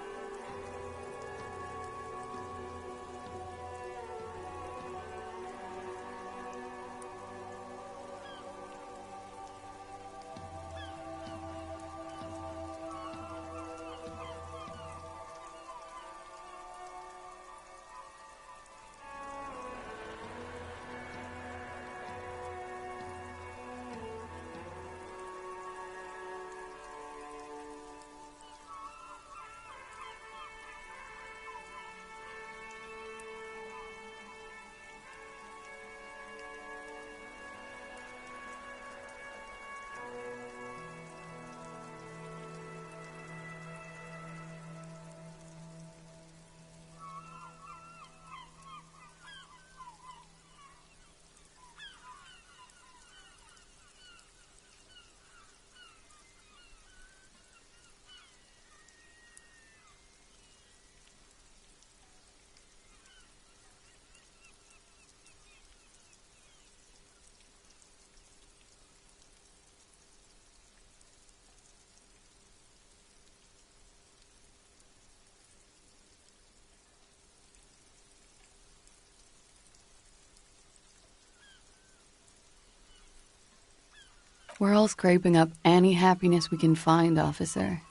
We're all scraping up any happiness we can find, officer.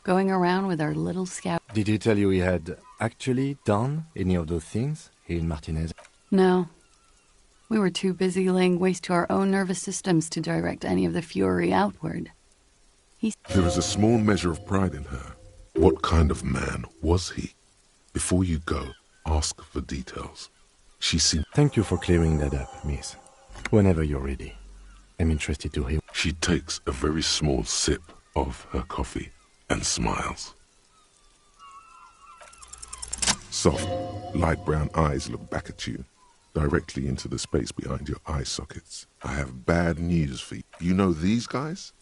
Going around with our little scout. Did he tell you he had actually done any of those things, he and Martinez? No. We were too busy laying waste to our own nervous systems to direct any of the fury outward. There is a small measure of pride in her. What kind of man was he? Before you go, ask for details. She seemed... Thank you for clearing that up, miss. Whenever you're ready. I'm interested to hear. She takes a very small sip of her coffee and smiles. Soft, light brown eyes look back at you, directly into the space behind your eye sockets. I have bad news for you. You know these guys?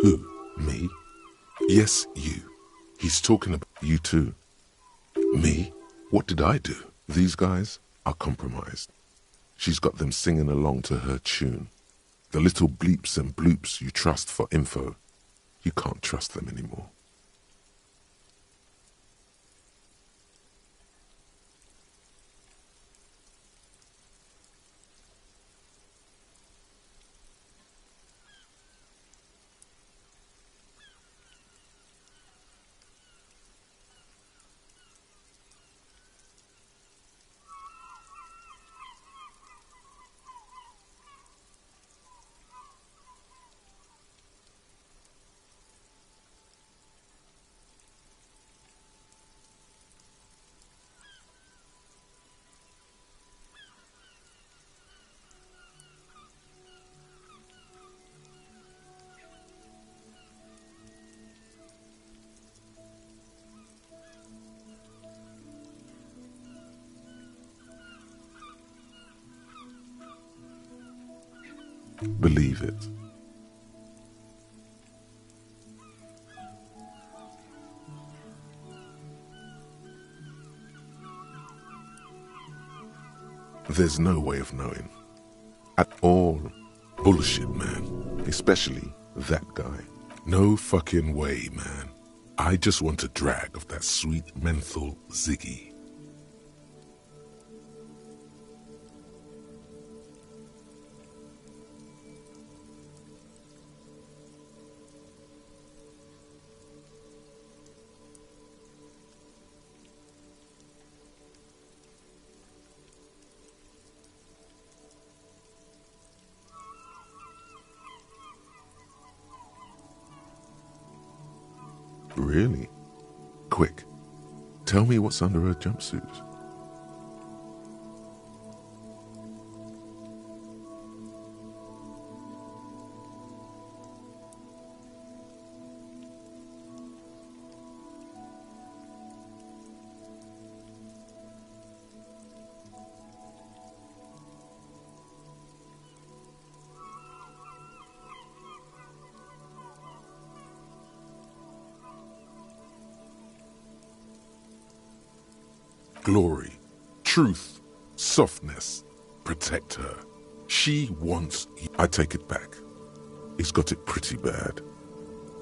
Who? Me? Yes, you. He's talking about you too. Me? What did I do? These guys are compromised. She's got them singing along to her tune. The little bleeps and bloops you trust for info, you can't trust them anymore. Believe it. There's no way of knowing. At all. Bullshit, man. Especially that guy. No fucking way, man. I just want a drag of that sweet menthol Ziggy. Really? Quick, tell me what's under her jumpsuit. Glory, truth, softness, protect her. She wants you. I take it back. He's got it pretty bad.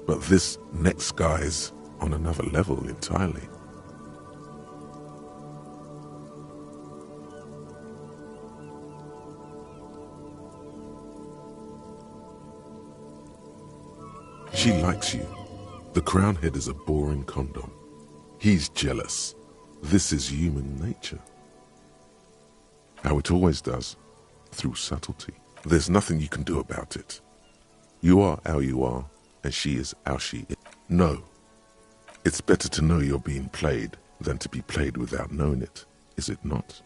But this next guy's on another level entirely. She likes you. The crown head is a boring condom. He's jealous. This is human nature. How it always does, through subtlety. There's nothing you can do about it. You are how you are, and she is how she is. No. It's better to know you're being played than to be played without knowing it, is it not?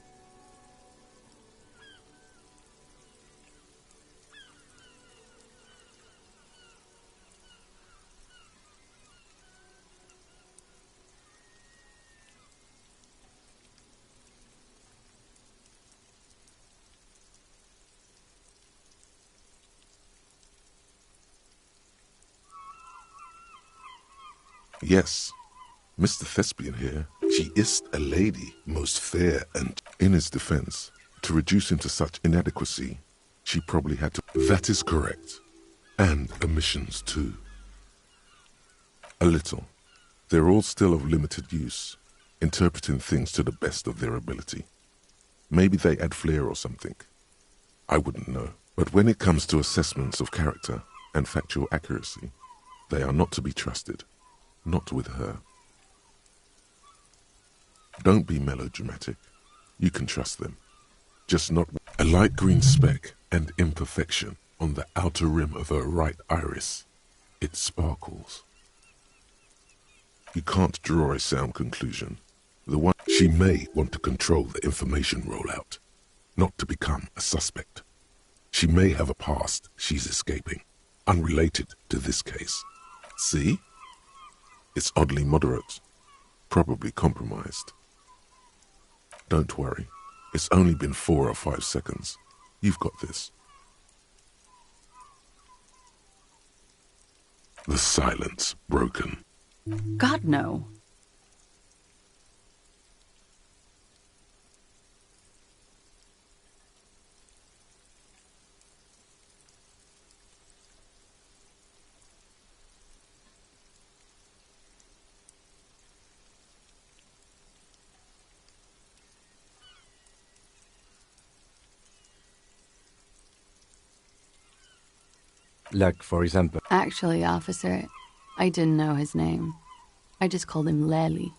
Yes, Mr. Thespian here, she is a lady, most fair, and in his defense, to reduce him to such inadequacy, she probably had to... That is correct. And omissions too. A little. They're all still of limited use, interpreting things to the best of their ability. Maybe they add flair or something. I wouldn't know. But when it comes to assessments of character and factual accuracy, they are not to be trusted. Not with her. Don't be melodramatic. You can trust them. Just not a light green speck and imperfection on the outer rim of her right iris. It sparkles. You can't draw a sound conclusion. She may want to control the information rollout, not to become a suspect. She may have a past she's escaping, unrelated to this case. See? It's oddly moderate, probably compromised. Don't worry, it's only been 4 or 5 seconds. You've got this. The silence broken. God, no. Like, for example... Actually, officer, I didn't know his name. I just called him Lely.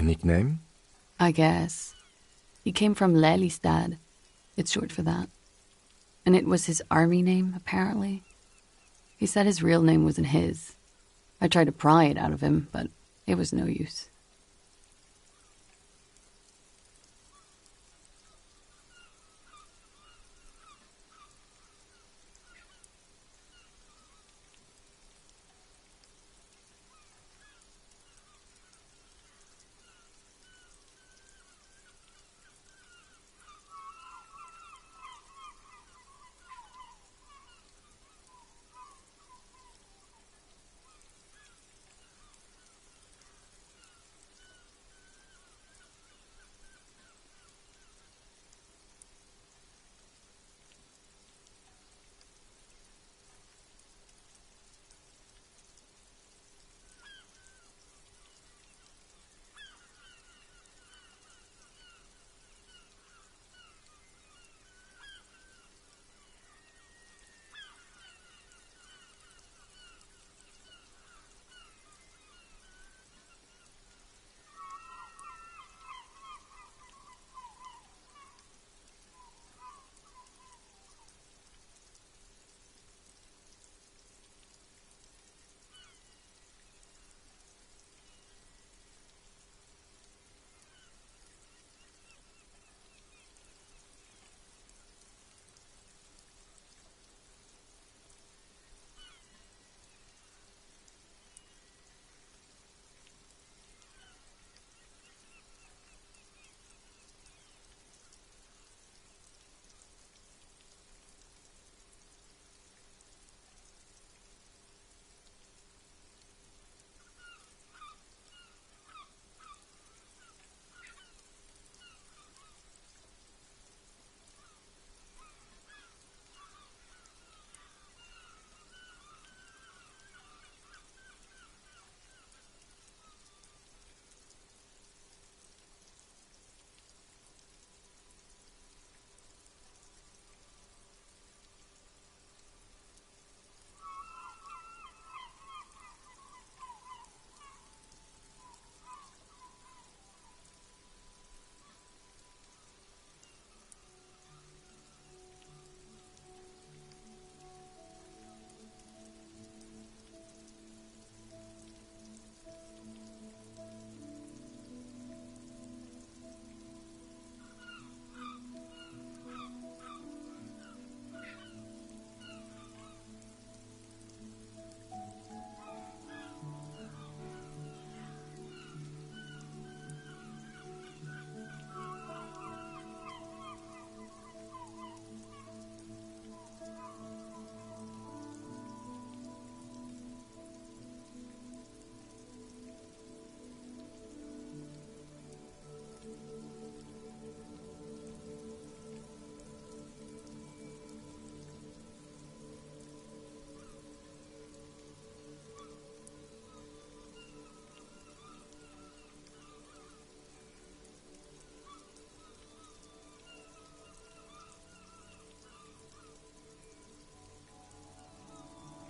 nickname? I guess. He came from Lelystad. It's short for that. And it was his army name, apparently. He said his real name wasn't his. I tried to pry it out of him, but it was no use.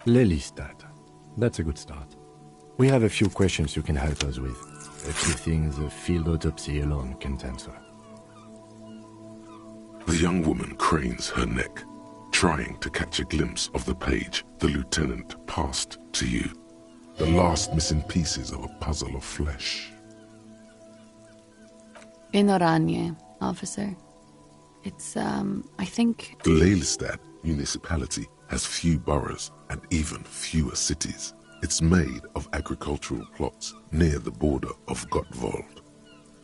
Lelystad. That's a good start. We have a few questions you can help us with. A few things a field autopsy alone can't answer. The young woman cranes her neck, trying to catch a glimpse of the page the lieutenant passed to you. The last missing pieces of a puzzle of flesh. In Oranje, officer. It's, I think... The Lelystad municipality has few boroughs and even fewer cities. It's made of agricultural plots near the border of Gottwald.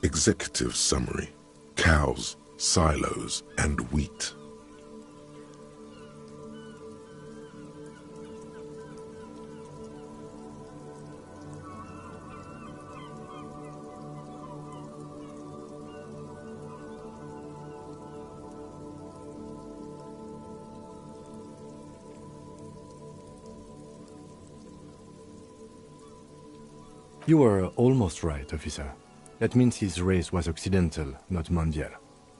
Executive summary: cows, silos, and wheat. You were almost right, officer. That means his race was occidental, not mondial.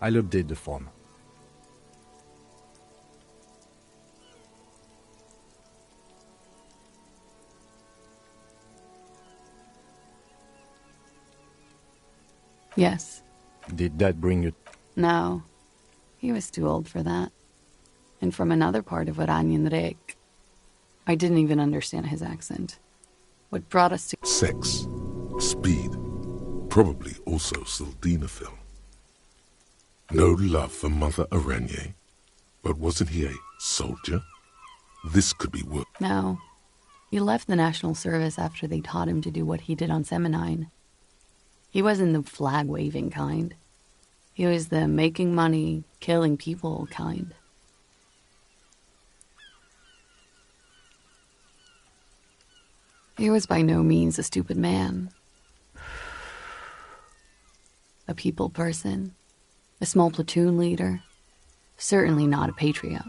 I'll update the form. Yes. Did that bring you... No. He was too old for that. And from another part of Oranien. I didn't even understand his accent. What brought us to... Sex. Speed. Probably also sildenafil. No love for Mother Araignée. But wasn't he a soldier? This could be work. No. He left the National Service after they taught him to do what he did on Seminine. He wasn't the flag-waving kind. He was the making money, killing people kind. He was by no means a stupid man. A people person. A small platoon leader. Certainly not a patriot.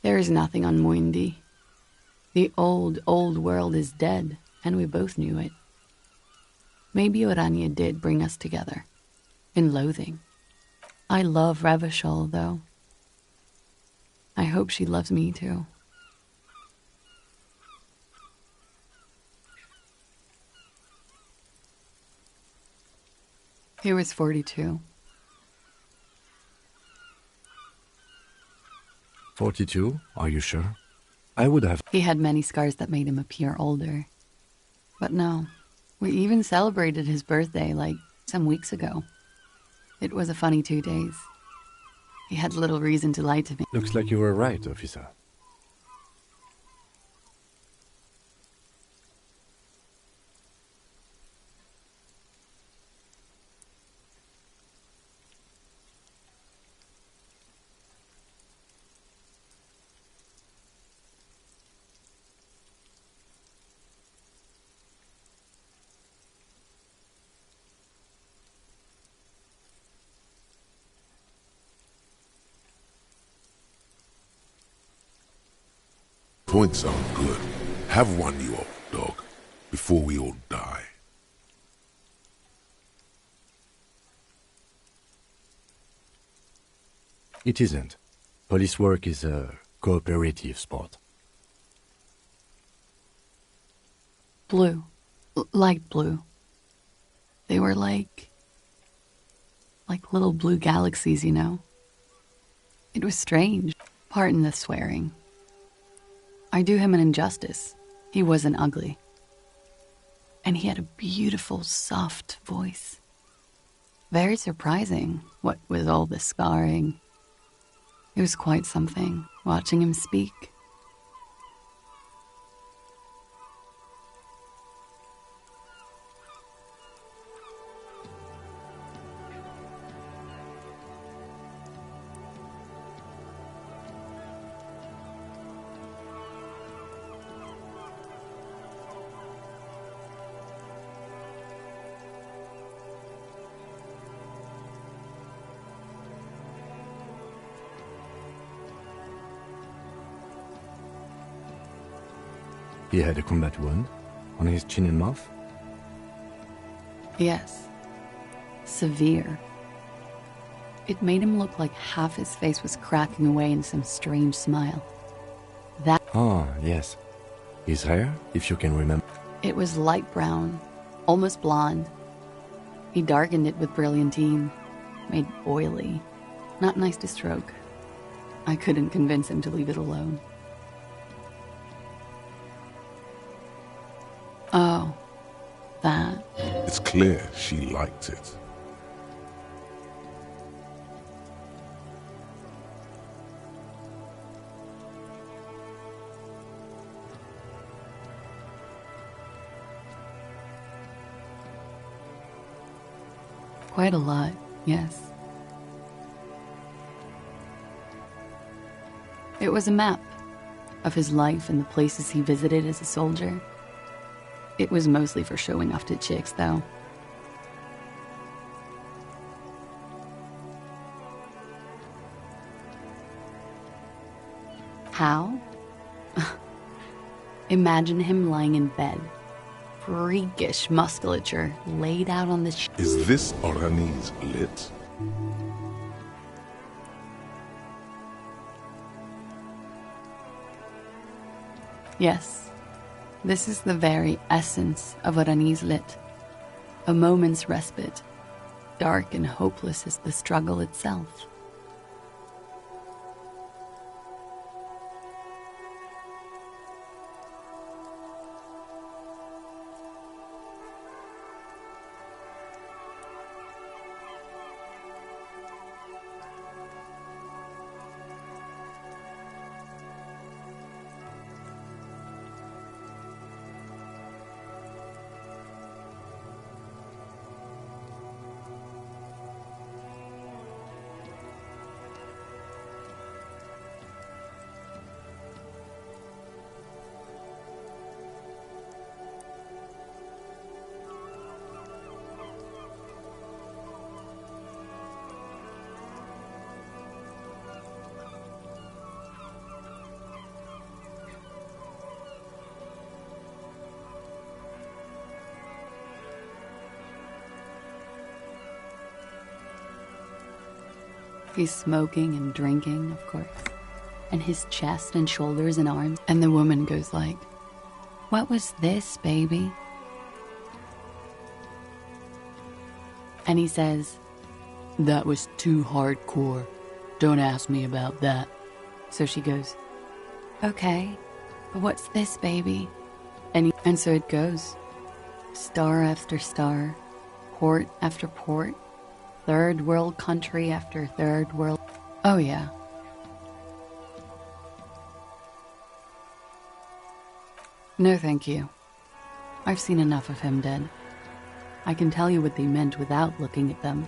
There is nothing on Muindi. The old world is dead, and we both knew it. Maybe Orania did bring us together. In loathing. I love Revachol, though. I hope she loves me, too. He was 42. 42? Are you sure? I would have... He had many scars that made him appear older. But no, we even celebrated his birthday, like, some weeks ago. It was a funny 2 days. He had little reason to lie to me. Looks like you were right, officer. Points aren't good. Have one, you old dog, before we all die. It isn't. Police work is a cooperative sport. Blue. Light blue. They were like little blue galaxies, you know? It was strange. Pardon the swearing. I do him an injustice. He wasn't ugly. And he had a beautiful, soft voice. Very surprising, what with all the scarring. It was quite something, watching him speak. He had a combat wound on his chin and mouth? Yes. Severe. It made him look like half his face was cracking away in some strange smile. That... Ah, yes. His hair, if you can remember. It was light brown, almost blonde. He darkened it with brilliantine, made oily. Not nice to stroke. I couldn't convince him to leave it alone. Oh, that. It's clear she liked it. Quite a lot, yes. It was a map of his life and the places he visited as a soldier. It was mostly for showing off to chicks, though. How? Imagine him lying in bed. Freakish musculature laid out on the Is this Orani's lit? Yes, this is the very essence of what unease lit. A moment's respite, dark and hopeless as the struggle itself. He's smoking and drinking, of course. And his chest and shoulders and arms. And the woman goes like, "What was this, baby?" And he says, "That was too hardcore. Don't ask me about that." So she goes, "Okay, but what's this, baby?" And so it goes. Star after star, port after port, third world country after third world. Oh yeah. No thank you. I've seen enough of him dead. I can tell you what they meant without looking at them.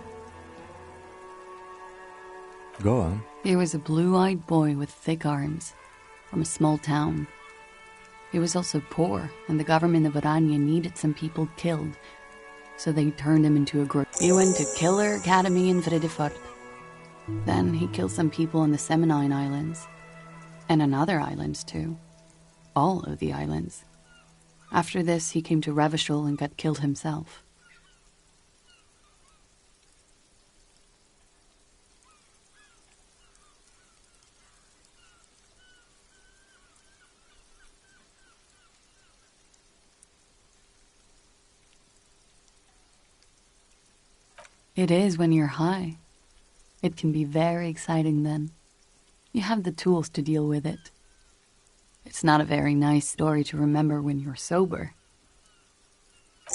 Go on. He was a blue-eyed boy with thick arms, from a small town. He was also poor, and the government of Orania needed some people killed, so they turned him into a group. He went to Killer Academy in Vredefort. Then he killed some people on the Seminine Islands, and on other islands too. All of the islands. After this, he came to Revachol and got killed himself. It is when you're high. It can be very exciting then. You have the tools to deal with it. It's not a very nice story to remember when you're sober.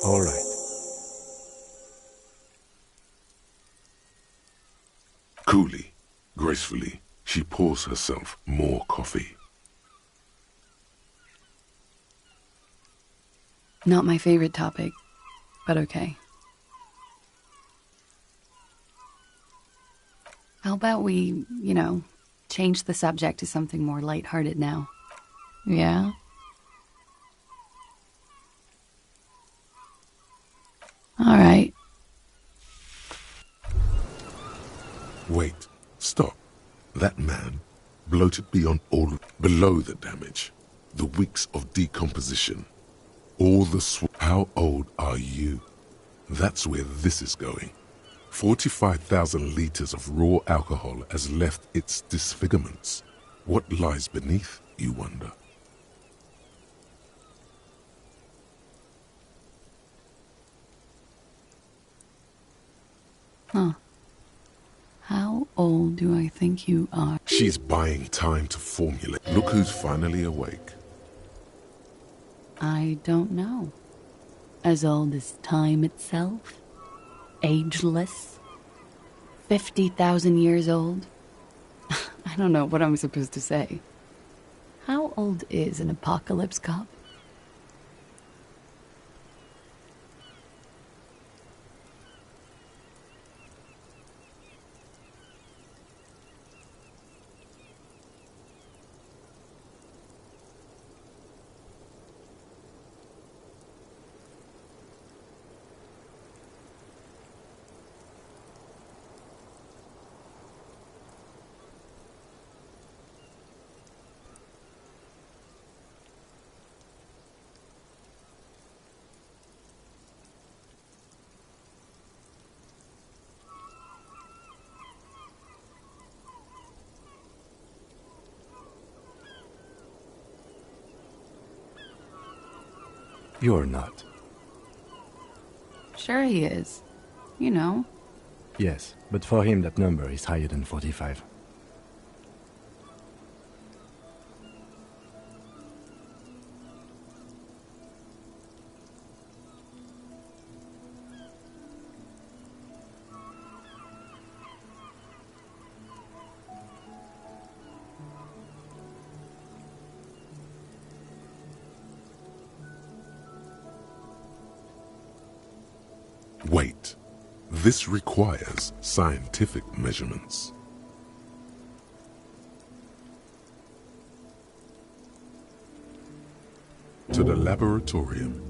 All right. Coolly, gracefully, she pours herself more coffee. Not my favorite topic, but okay. How about we, change the subject to something more lighthearted now? Yeah? All right. Wait, stop. That man, bloated beyond all, below the damage, the weeks of decomposition, all the How old are you? That's where this is going. 45,000 liters of raw alcohol has left its disfigurements. What lies beneath, you wonder? Huh. How old do I think you are? She's buying time to formulate. Look who's finally awake. I don't know. As old as time itself? Ageless? 50,000 years old? I don't know what I'm supposed to say. How old is an apocalypse cop? You're not. Sure he is. You know. Yes, but for him that number is higher than 45. Wait, this requires scientific measurements. To the laboratorium.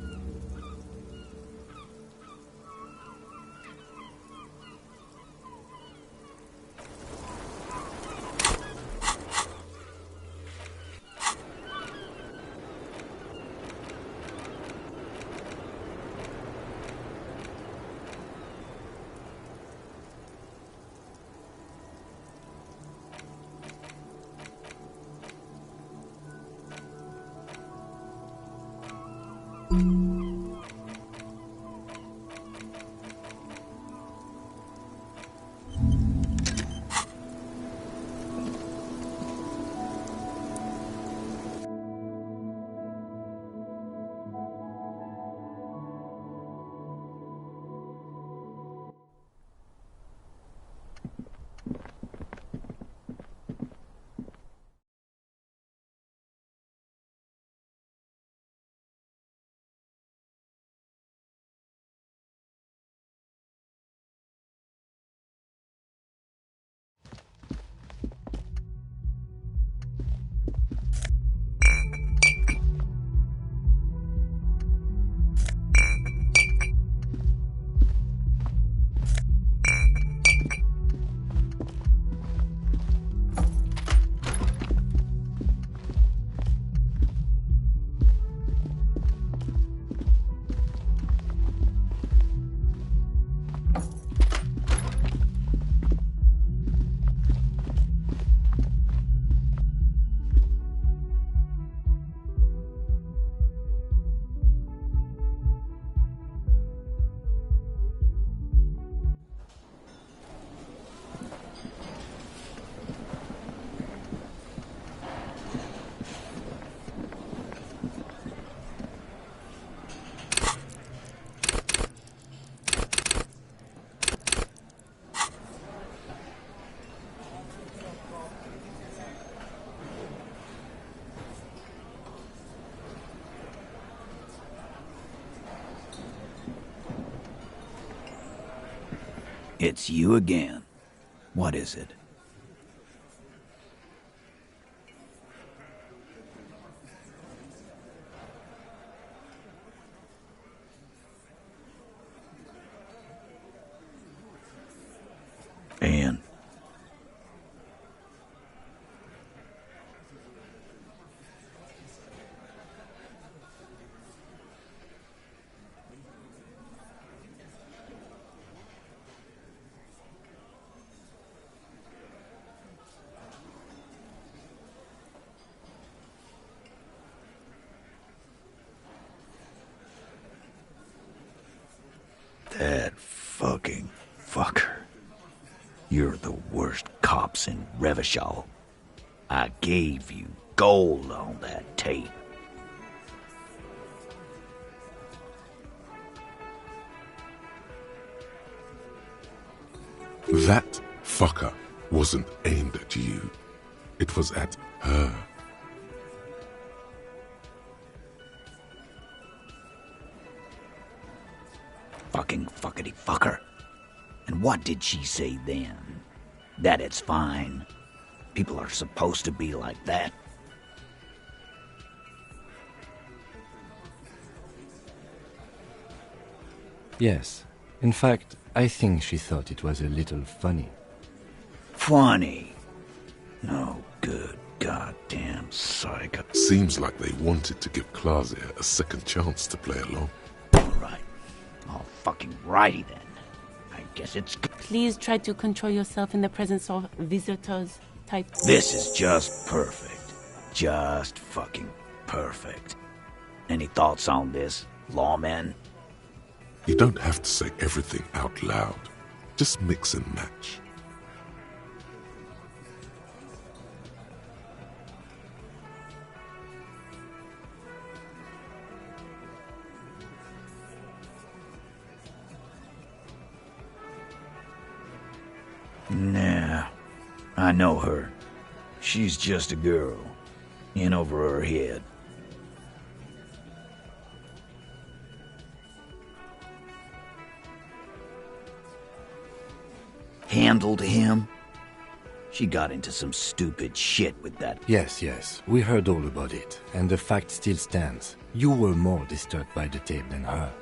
It's you again. What is it? And that fucking fucker. You're the worst cops in Revachol. I gave you gold on that tape. That fucker wasn't aimed at you. It was at her. Fucking fuckity fucker. And what did she say then? That it's fine. People are supposed to be like that. Yes. In fact, I think she thought it was a little funny. Funny? No good goddamn psycho. Seems like they wanted to give Claudia a second chance to play along. Alright. All fucking righty then. I guess it's good. Please try to control yourself in the presence of visitors. Type. This is just perfect. Just fucking perfect. Any thoughts on this? Lawmen? You don't have to say everything out loud. Just mix and match. Nah, I know her. She's just a girl. In over her head. Handled him? She got into some stupid shit with that. Yes, we heard all about it, and the fact still stands. You were more disturbed by the tape than her.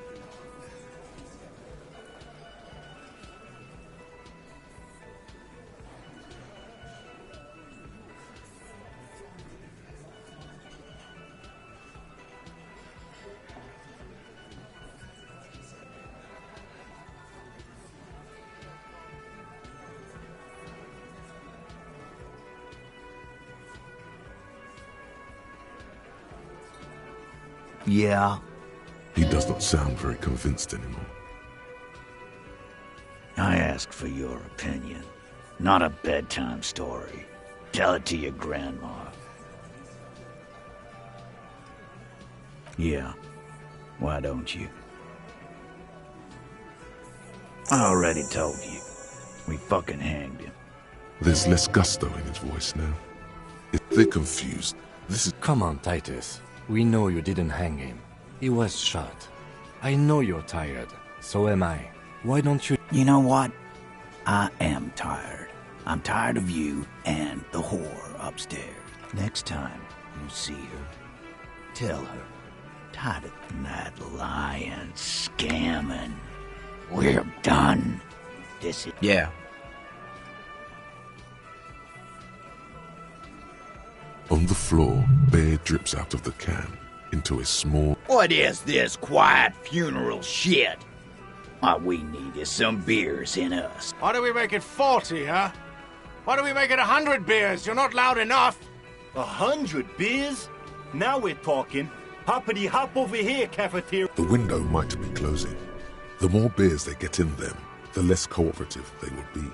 Yeah? He does not sound very convinced anymore. I ask for your opinion. Not a bedtime story. Tell it to your grandma. Yeah. Why don't you? I already told you. We fucking hanged him. There's less gusto in his voice now. If they're confused, this is... Come on, Titus. We know you didn't hang him. He was shot. I know you're tired. So am I. Why don't you... You know what? I am tired. I'm tired of you and the whore upstairs. Next time you see her, tell her. Tired of that lying, scamming. We're done. This is... Yeah. On the floor, beer drips out of the can into a small... What is this quiet funeral shit? All we need is some beers in us. Why do we make it 40, huh? Why do we make it 100 beers? You're not loud enough. 100 beers? Now we're talking. Hoppity hop over here, cafeteria. The window might be closing. The more beers they get in them, the less cooperative they will be.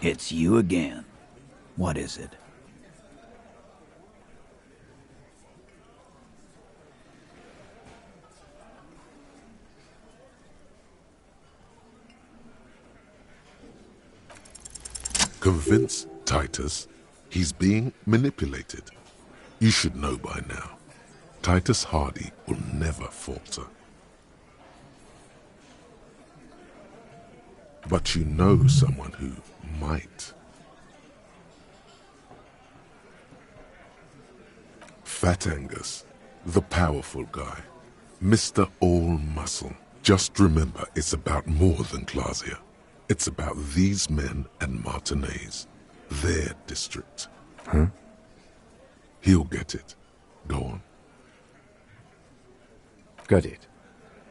It's you again. What is it? Convince Titus he's being manipulated. You should know by now. Titus Hardy will never falter. But you know someone who might. Fat Angus, the powerful guy. Mr. All Muscle. Just remember, it's about more than Clausia. It's about these men and Martinez. Their district. Huh? He'll get it. Go on. Got it.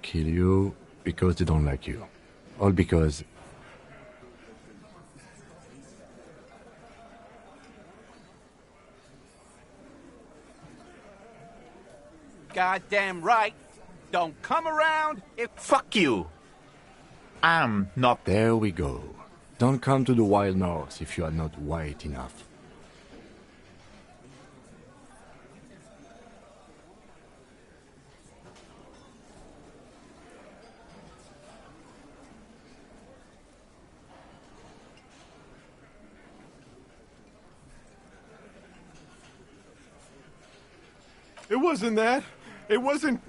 Kill you because they don't like you. All because... Goddamn right. Don't come around if... Fuck you. I'm not... There we go. Don't come to the Wild North if you are not white enough. It wasn't that. It wasn't...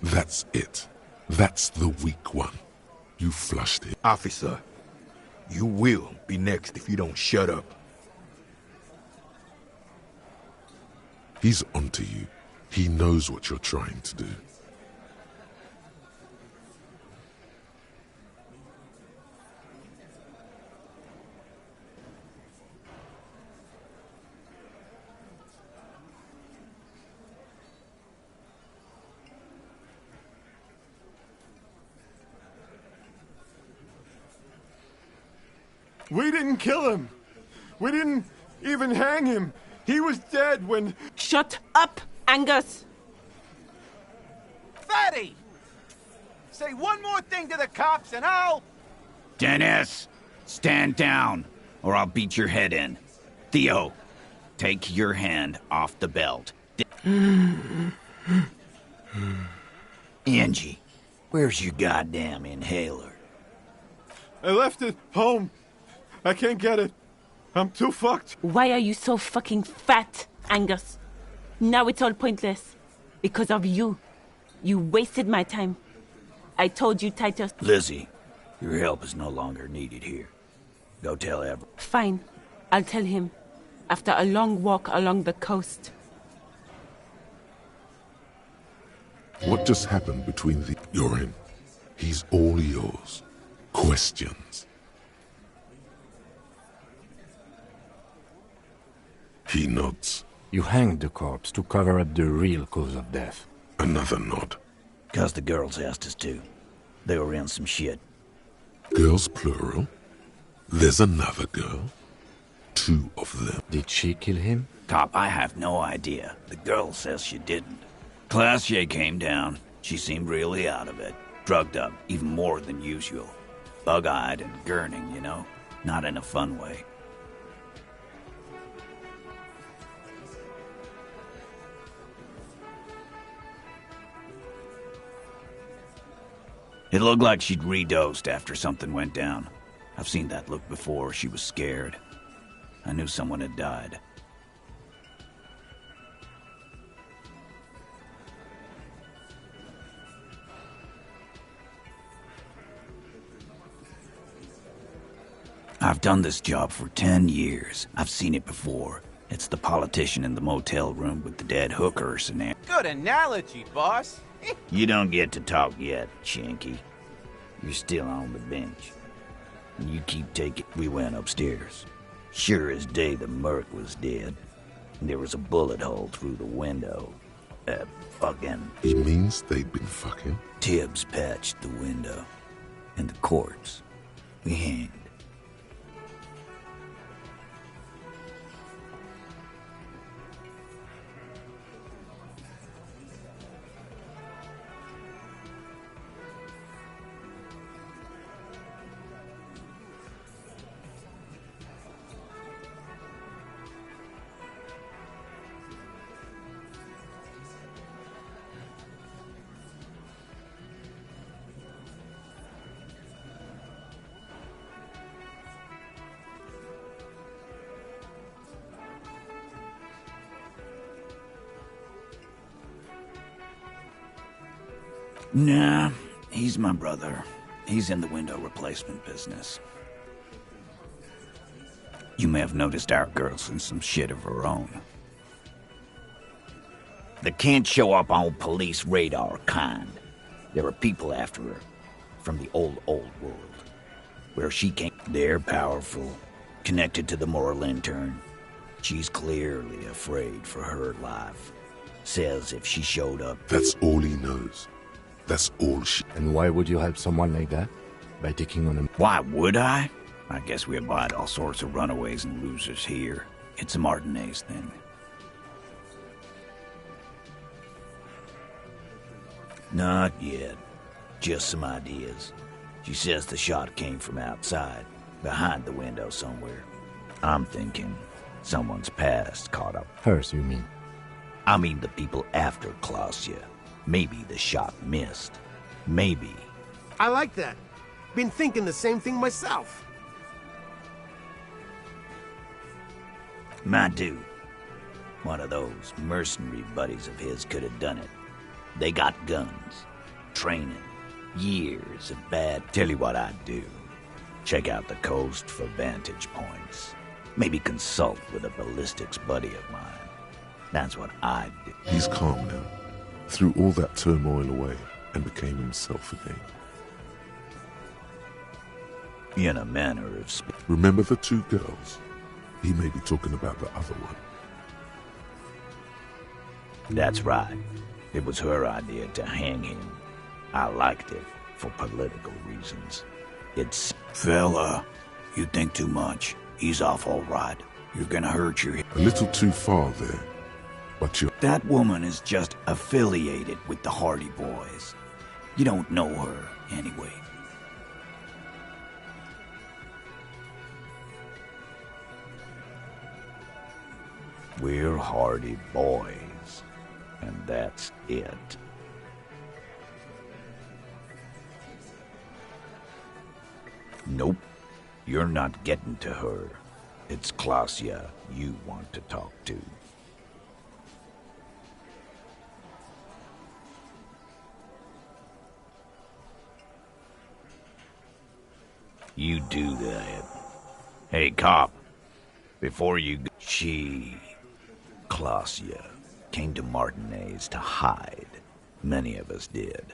That's it. That's the weak one. You flushed it. Officer, you will be next if you don't shut up. He's onto you. He knows what you're trying to do. We didn't kill him. We didn't even hang him. He was dead when... Shut up, Angus! Fatty! Say one more thing to the cops and I'll... Dennis, stand down, or I'll beat your head in. Theo, take your hand off the belt. Angie, where's your goddamn inhaler? I left it home. I can't get it. I'm too fucked. Why are you so fucking fat, Angus? Now it's all pointless. Because of you. You wasted my time. I told you, Titus. Lizzie, your help is no longer needed here. Go tell everyone. Fine. I'll tell him. After a long walk along the coast. What just happened between the... You're in. He's all yours. Questions. He nods. You hanged the corpse to cover up the real cause of death. Another nod. 'Cause the girls asked us to. They were in some shit. Girls plural? There's another girl? 2 of them. Did she kill him? Cop, I have no idea. The girl says she didn't. Classier came down. She seemed really out of it. Drugged up, even more than usual. Bug-eyed and gurning, you know? Not in a fun way. It looked like she'd redosed after something went down. I've seen that look before. She was scared. I knew someone had died. I've done this job for 10 years. I've seen it before. It's the politician in the motel room with the dead hooker scenario. Good analogy, boss. You don't get to talk yet, Shanky. You're still on the bench. And you keep taking... We went upstairs. Sure as day the Merc was dead. And there was a bullet hole through the window. Fucking... He means they'd been fucking? Tibbs patched the window. And the corpse. We hanged. Nah, he's my brother. He's in the window replacement business. You may have noticed our girl's in some shit of her own. They can't show up on police radar kind. There are people after her from the old world. Where she came. They're powerful, connected to the moral intern. She's clearly afraid for her life. Says if she showed up... That's all he knows. That's all she... And why would you help someone like that? By taking on him? Why would I? I guess we abide all sorts of runaways and losers here. It's a Martinez thing. Not yet. Just some ideas. She says the shot came from outside, behind the window somewhere. I'm thinking someone's past caught up. Hers, you mean? I mean the people after Klausya. Maybe the shot missed. Maybe. I like that. Been thinking the same thing myself. My dude, One of those mercenary buddies of his could have done it. They got guns, training, years of bad... Tell you what I'd do. Check out the coast for vantage points. Maybe consult with a ballistics buddy of mine. That's what I'd do. He's calm now. Threw all that turmoil away and became himself again. In a manner of Remember the two girls? He may be talking about the other one. That's right. It was her idea to hang him. I liked it, for political reasons. It's... Fella, you think too much. He's off all right. You're gonna hurt your... A little too far there, but you're... That woman is just affiliated with the Hardy Boys. You don't know her, anyway. We're Hardy Boys, and that's it. Nope, you're not getting to her. It's Klasia you want to talk to. You do that. Hey, cop, before you go, Klasia, came to Martinez to hide. Many of us did.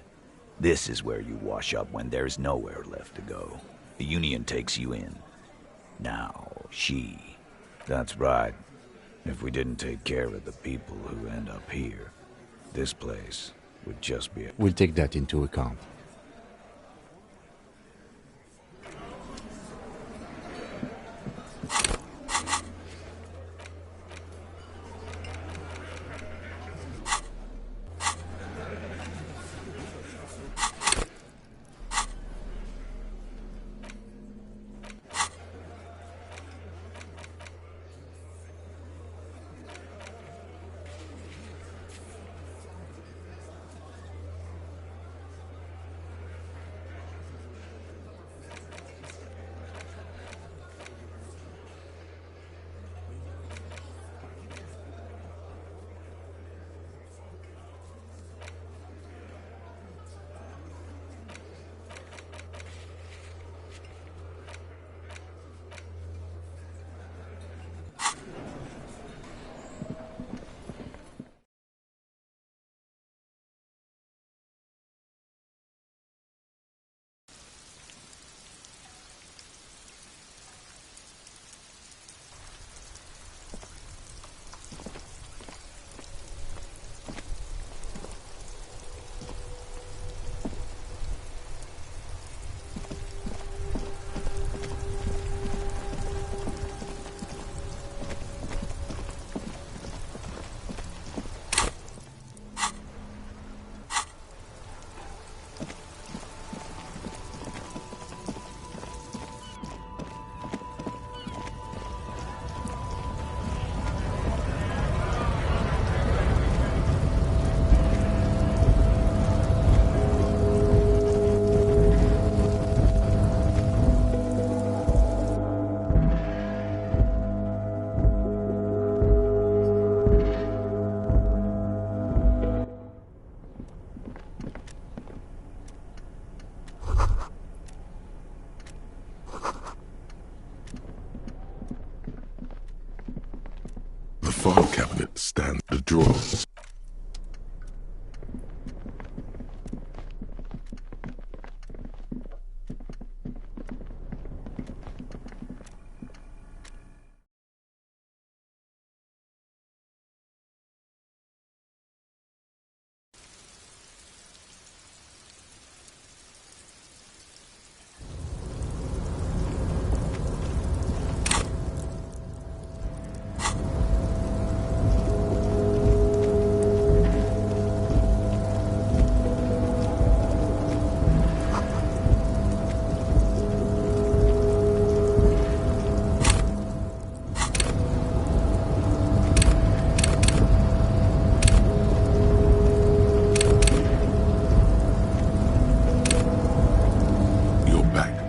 This is where you wash up when there's nowhere left to go. The Union takes you in. Now, that's right. If we didn't take care of the people who end up here, this place would just be... We'll take that into account. The file cabinet stands the drawers.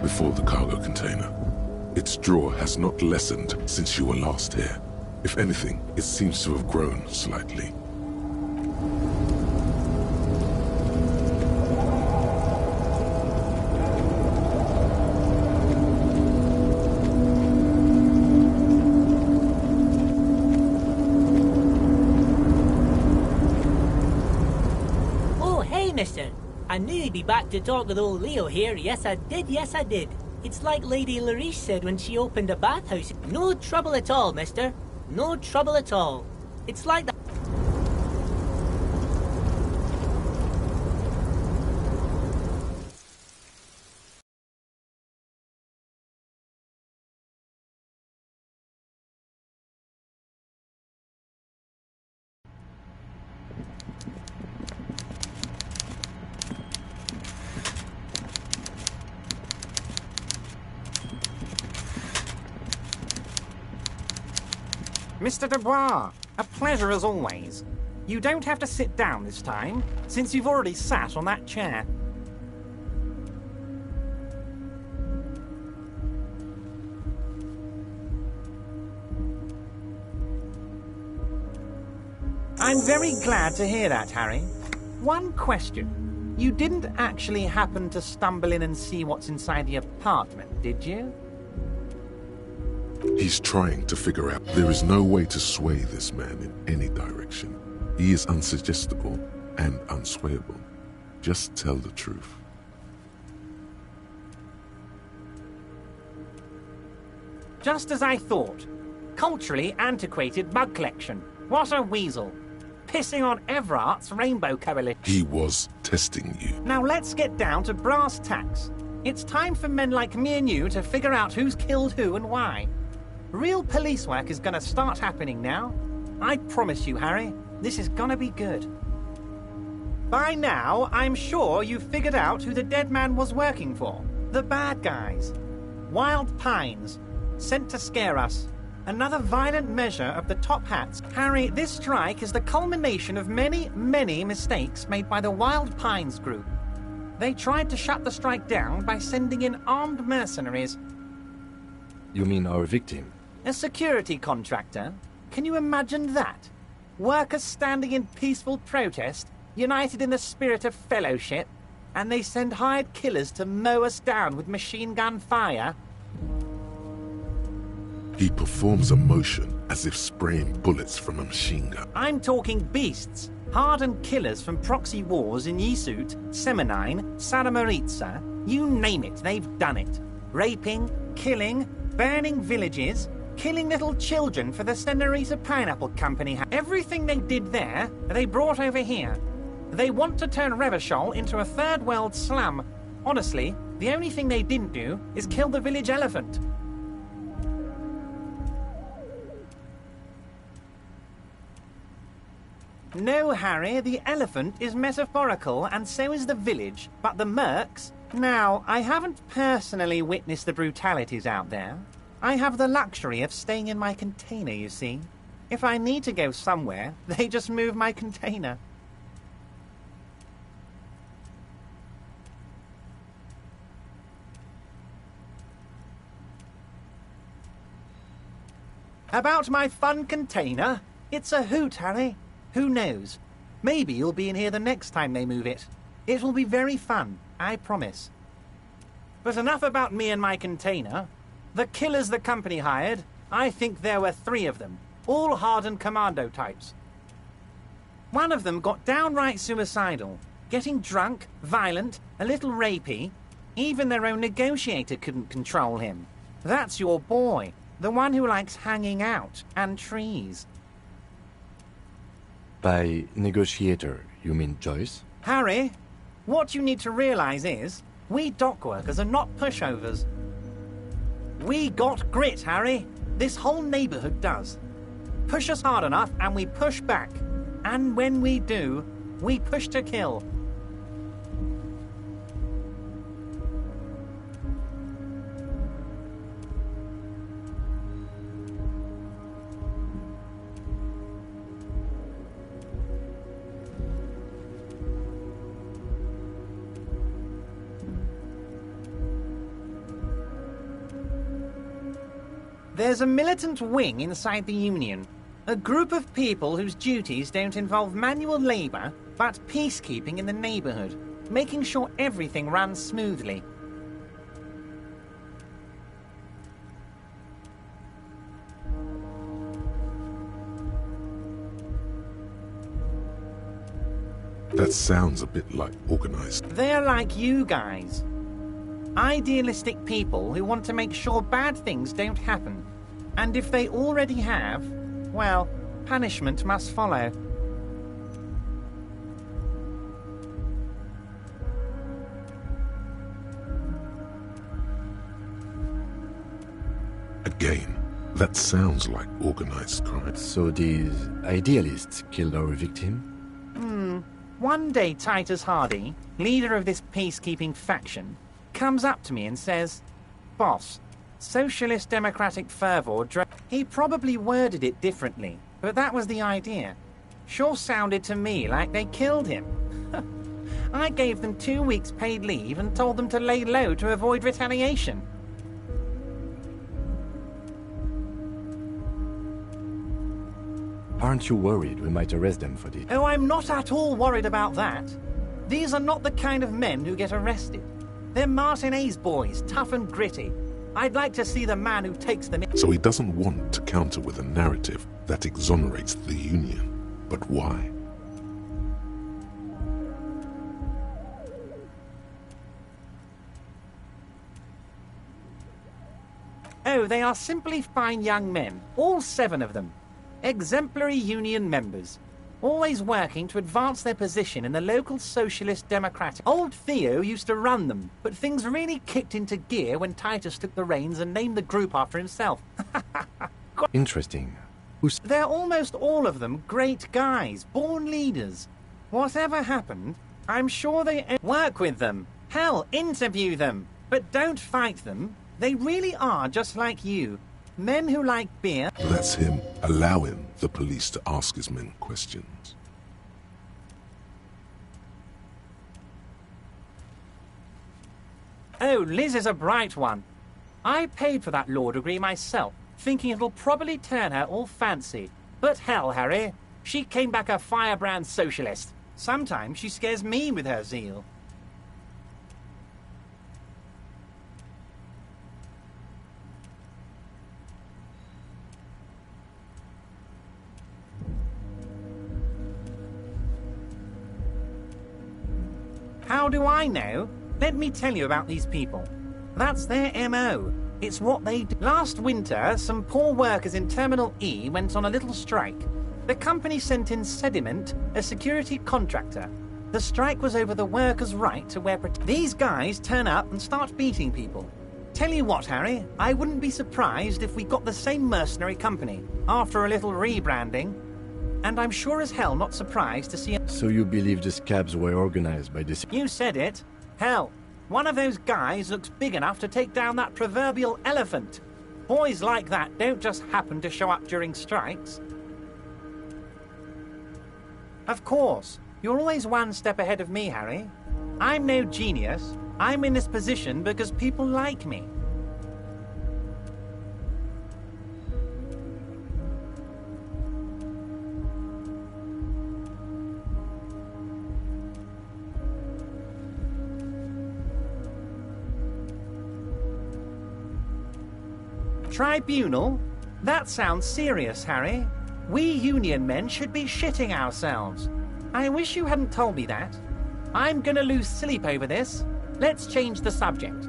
Before the cargo container. Its drawer has not lessened since you were last here. If anything, it seems to have grown slightly. Oh, hey, mister. I knew you'd be back to talk with old Leo here. Yes, I did. Yes, I did. It's like Lady Larice said when she opened a bathhouse. No trouble at all, mister. No trouble at all. It's like that. Mr. Dubois, a pleasure as always. You don't have to sit down this time, since you've already sat on that chair. I'm very glad to hear that, Harry. One question. You didn't actually happen to stumble in and see what's inside the apartment, did you? He's trying to figure out. There is no way to sway this man in any direction. He is unsuggestible and unswayable. Just tell the truth. Just as I thought. Culturally antiquated mug collection. What a weasel. Pissing on Everart's Rainbow Coalition. He was testing you. Now let's get down to brass tacks. It's time for men like me and you to figure out who's killed who and why. Real police work is gonna start happening now. I promise you, Harry, this is gonna be good. By now, I'm sure you've figured out who the dead man was working for. The bad guys. Wild Pines. Sent to scare us. Another violent measure of the top hats. Harry, this strike is the culmination of many, many mistakes made by the Wild Pines group. They tried to shut the strike down by sending in armed mercenaries. You mean our victim? A security contractor? Can you imagine that? Workers standing in peaceful protest, united in the spirit of fellowship, and they send hired killers to mow us down with machine gun fire? He performs a motion as if spraying bullets from a machine gun. I'm talking beasts. Hardened killers from proxy wars in Yisut, Semenine, Saramoritsa. You name it, they've done it. Raping, killing, burning villages, killing little children for the Senorita Pineapple Company. Everything they did there, they brought over here. They want to turn Revachol into a third world slum. Honestly, the only thing they didn't do is kill the village elephant. No, Harry, the elephant is metaphorical, and so is the village. But the mercs... Now, I haven't personally witnessed the brutalities out there. I have the luxury of staying in my container, you see. If I need to go somewhere, they just move my container. About my fun container? It's a hoot, Harry. Who knows? Maybe you'll be in here the next time they move it. It will be very fun, I promise. But enough about me and my container. The killers the company hired, I think there were 3 of them, all hardened commando types. One of them got downright suicidal, getting drunk, violent, a little rapey. Even their own negotiator couldn't control him. That's your boy, the one who likes hanging out and trees. By negotiator, you mean Joyce? Harry, what you need to realize is, we dock workers are not pushovers. We got grit, Harry. This whole neighborhood does. Push us hard enough and we push back. And when we do, we push to kill. There's a militant wing inside the Union. A group of people whose duties don't involve manual labor, but peacekeeping in the neighborhood, making sure everything runs smoothly. That sounds a bit like organized. They're like you guys. Idealistic people who want to make sure bad things don't happen. And if they already have, well, punishment must follow. Again, that sounds like organized crime. So these idealists killed our victim? One day Titus Hardy, leader of this peacekeeping faction, comes up to me and says, "Boss, socialist democratic fervor..." He probably worded it differently, but that was the idea. Sure sounded to me like they killed him. I gave them 2 weeks paid leave and told them to lay low to avoid retaliation. Aren't you worried we might arrest them for this? Oh, I'm not at all worried about that. These are not the kind of men who get arrested. They're Martinez boys, tough and gritty. I'd like to see the man who takes them in. So he doesn't want to counter with a narrative that exonerates the Union. But why? Oh, they are simply fine young men, all 7 of them. Exemplary Union members, always working to advance their position in the local Socialist Democratic. Old Theo used to run them, but things really kicked into gear when Titus took the reins and named the group after himself. Interesting. They're almost all of them great guys, born leaders. Whatever happened, I'm sure they work with them. Hell, interview them. But don't fight them. They really are just like you. Men who like beer. That's him allowing the police to ask his men questions. Oh, Liz is a bright one. I paid for that law degree myself, thinking it'll probably turn her all fancy. But hell, Harry, she came back a firebrand socialist. Sometimes she scares me with her zeal. How do I know? Let me tell you about these people. That's their MO. It's what they do. Last winter, some poor workers in Terminal E went on a little strike. The company sent in Sediment, a security contractor. The strike was over the workers' right to wear protection. These guys turn up and start beating people. Tell you what, Harry, I wouldn't be surprised if we got the same mercenary company after a little rebranding. And I'm sure as hell not surprised to see... So you believe the scabs were organized by this... You said it. Hell, one of those guys looks big enough to take down that proverbial elephant. Boys like that don't just happen to show up during strikes. Of course, you're always one step ahead of me, Harry. I'm no genius. I'm in this position because people like me. Tribunal? That sounds serious, Harry. We Union men should be shitting ourselves. I wish you hadn't told me that. I'm gonna lose sleep over this. Let's change the subject.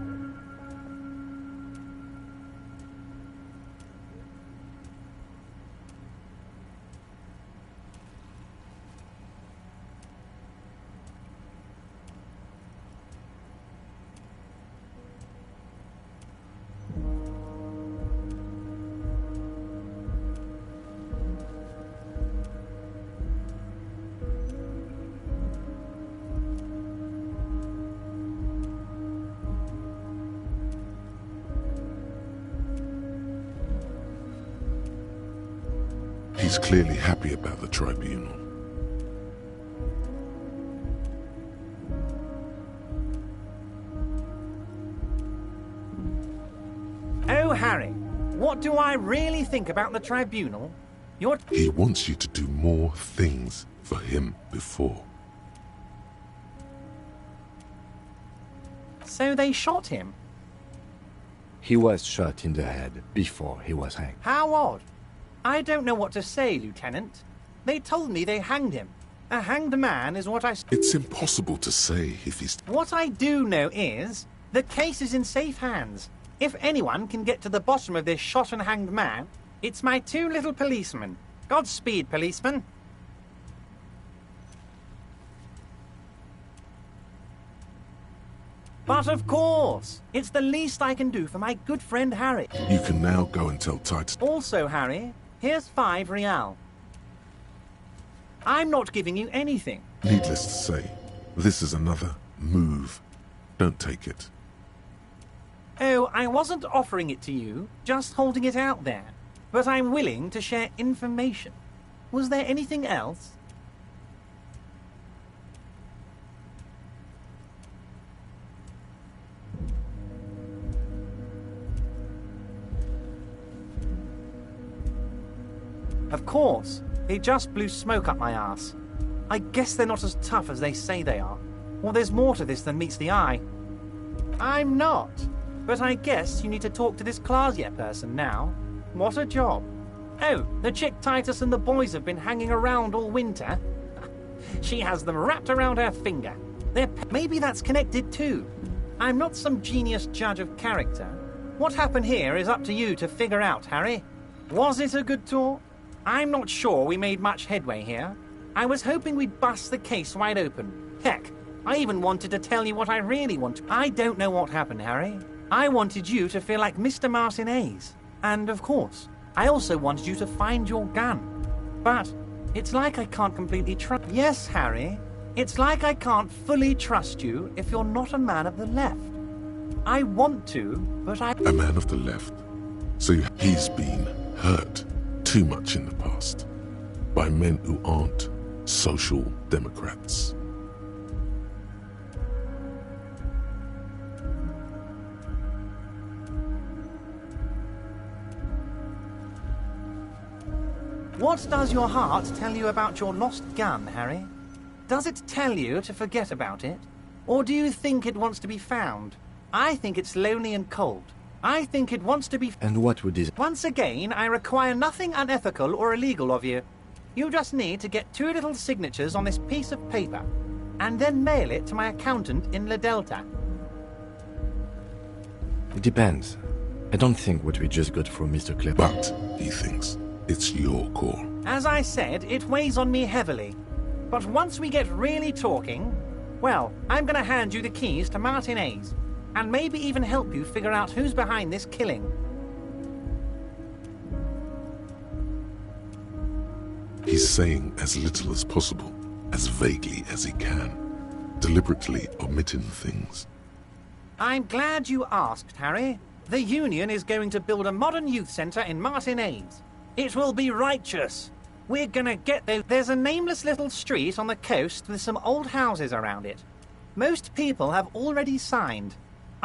He's clearly happy about the tribunal. Oh, Harry, what do I really think about the tribunal? He wants you to do more things for him before. So they shot him? He was shot in the head before he was hanged. How odd. I don't know what to say, Lieutenant. They told me they hanged him. A hanged man is what I... It's impossible to say if he's... What I do know is, the case is in safe hands. If anyone can get to the bottom of this shot and hanged man, it's my two little policemen. Godspeed, policemen. But of course, it's the least I can do for my good friend Harry. You can now go and tell Titus... Also, Harry, here's 5 real. I'm not giving you anything. Needless to say, this is another move. Don't take it. Oh, I wasn't offering it to you, just holding it out there. But I'm willing to share information. Was there anything else? Of course. He just blew smoke up my ass. I guess they're not as tough as they say they are. Or there's more to this than meets the eye. I'm not. But I guess you need to talk to this Klaasje person now. What a job. Oh, the chick Titus and the boys have been hanging around all winter. She has them wrapped around her finger. Maybe that's connected too. I'm not some genius judge of character. What happened here is up to you to figure out, Harry. Was it a good tour? I'm not sure we made much headway here. I was hoping we'd bust the case wide open. Heck, I even wanted to tell you what I really want. I don't know what happened, Harry. I wanted you to feel like Mr. Martinez. And of course, I also wanted you to find your gun. But it's like I can't completely trust... Yes, Harry. It's like I can't fully trust you if you're not a man of the left. I want to, but I... A man of the left. So he's been hurt too much in the past by men who aren't social democrats. What does your heart tell you about your lost gun, Harry? Does it tell you to forget about it? Or do you think it wants to be found? I think it's lonely and cold. I think it wants to be... And what would this... Once again, I require nothing unethical or illegal of you. You just need to get 2 little signatures on this piece of paper, and then mail it to my accountant in La Delta. It depends. I don't think what we just got from Mr. Clip. But, he thinks, it's your call. As I said, it weighs on me heavily. But once we get really talking, well, I'm going to hand you the keys to Martinez. And maybe even help you figure out who's behind this killing. He's saying as little as possible, as vaguely as he can, deliberately omitting things. I'm glad you asked, Harry. The Union is going to build a modern youth centre in Martinez. It will be righteous. We're gonna get there. There's a nameless little street on the coast with some old houses around it. Most people have already signed.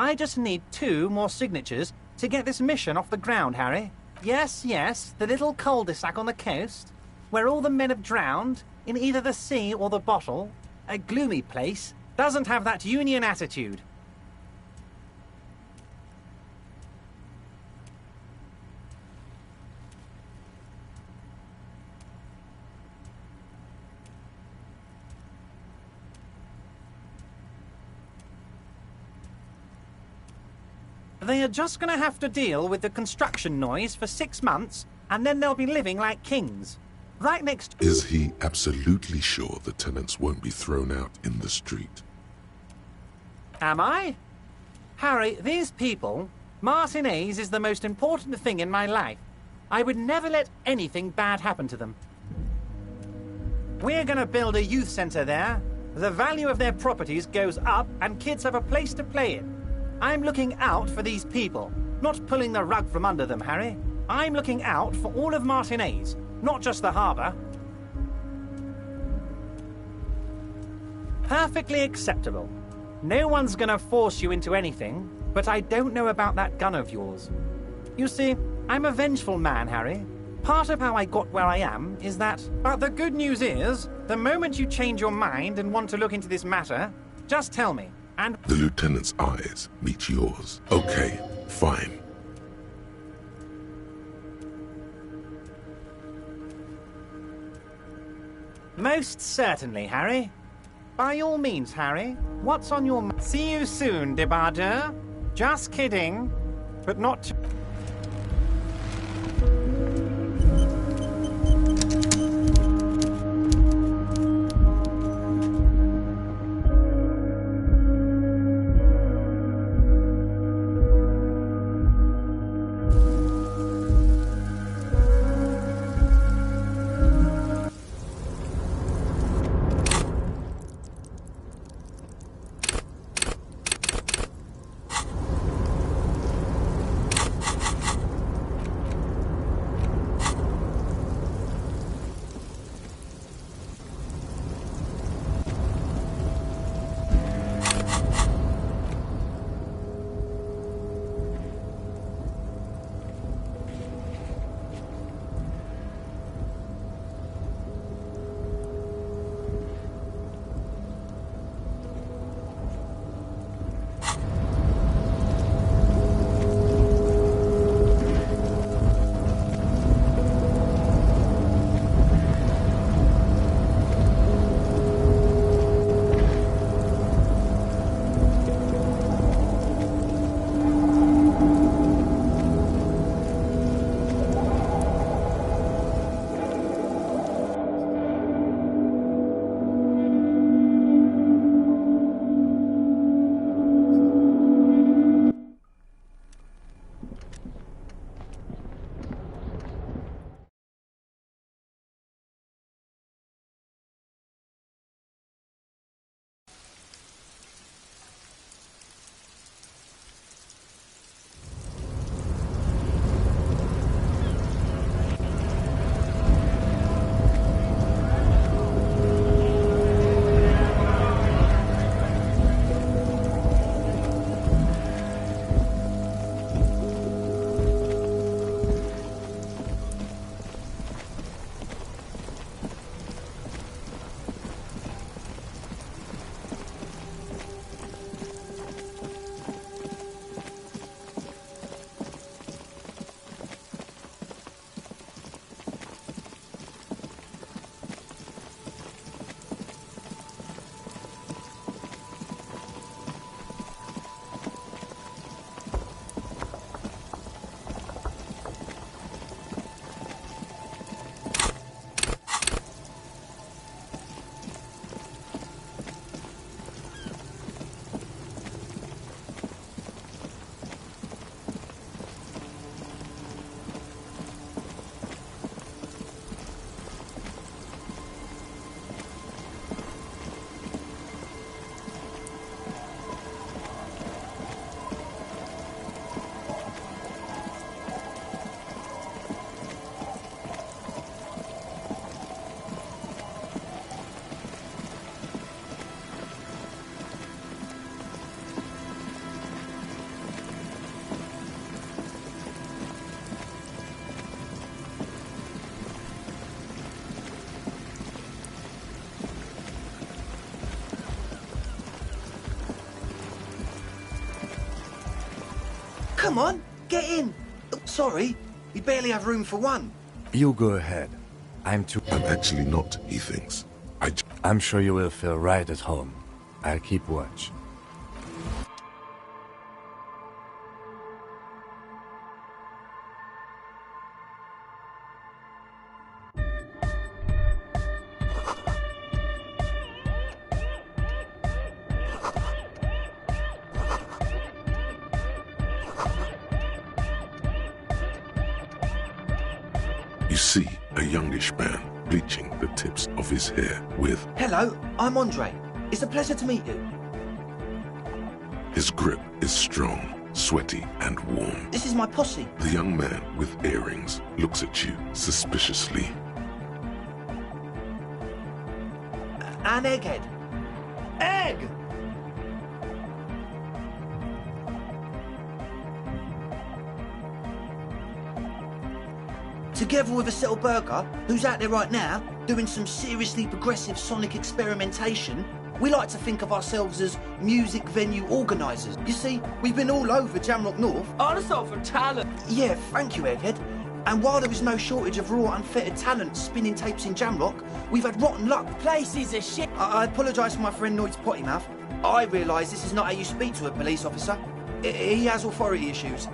I just need 2 more signatures to get this mission off the ground, Harry. Yes, yes, the little cul-de-sac on the coast, where all the men have drowned, in either the sea or the bottle, a gloomy place, doesn't have that Union attitude. They are just going to have to deal with the construction noise for 6 months, and then they'll be living like kings. Right next... Is he absolutely sure the tenants won't be thrown out in the street? Am I? Harry, these people... Martinez is the most important thing in my life. I would never let anything bad happen to them. We're going to build a youth centre there. The value of their properties goes up, and kids have a place to play in. I'm looking out for these people, not pulling the rug from under them, Harry. I'm looking out for all of Martinez, not just the harbour. Perfectly acceptable. No one's gonna force you into anything, but I don't know about that gun of yours. You see, I'm a vengeful man, Harry. Part of how I got where I am is that... But the good news is, the moment you change your mind and want to look into this matter, just tell me, and... The lieutenant's eyes meet yours. Okay, fine. Most certainly, Harry. By all means, Harry. What's on your... See you soon, Debardeur. Just kidding. But not... Come on, get in. Oh, sorry, we barely have room for one. You go ahead. I'm actually not, he thinks. I'm sure you will feel right at home. I'll keep watch. You see a youngish man bleaching the tips of his hair with... Hello, I'm Andre. It's a pleasure to meet you. His grip is strong, sweaty, and warm. This is my posse. The young man with earrings looks at you suspiciously. An egghead. Egg! together with a Settle Burger, who's out there right now, doing some seriously progressive sonic experimentation. We like to think of ourselves as music venue organisers. You see, we've been all over Jamrock North. Also for talent. Yeah, thank you, Egghead. And while there is no shortage of raw, unfettered talent spinning tapes in Jamrock, we've had rotten luck. Place is a shit. I apologise for my friend Noid's potty mouth. I realise this is not how you speak to a police officer. He has authority issues.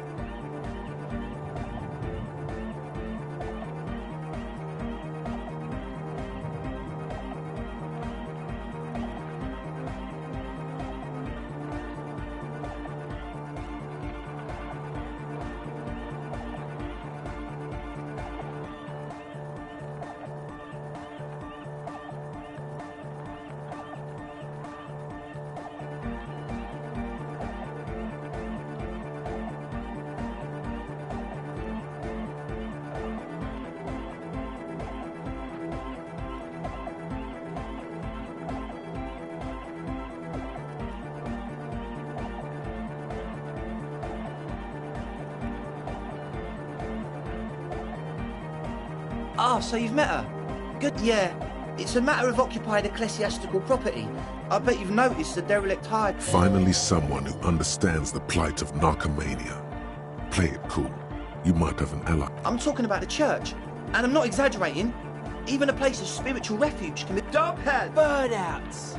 Ah, so you've met her? Good, yeah. It's a matter of occupied ecclesiastical property. I bet you've noticed the derelict hide. Finally someone who understands the plight of narcomania. Play it cool. You might have an ally. I'm talking about the church. And I'm not exaggerating. Even a place of spiritual refuge can be... Doghead! Burnouts!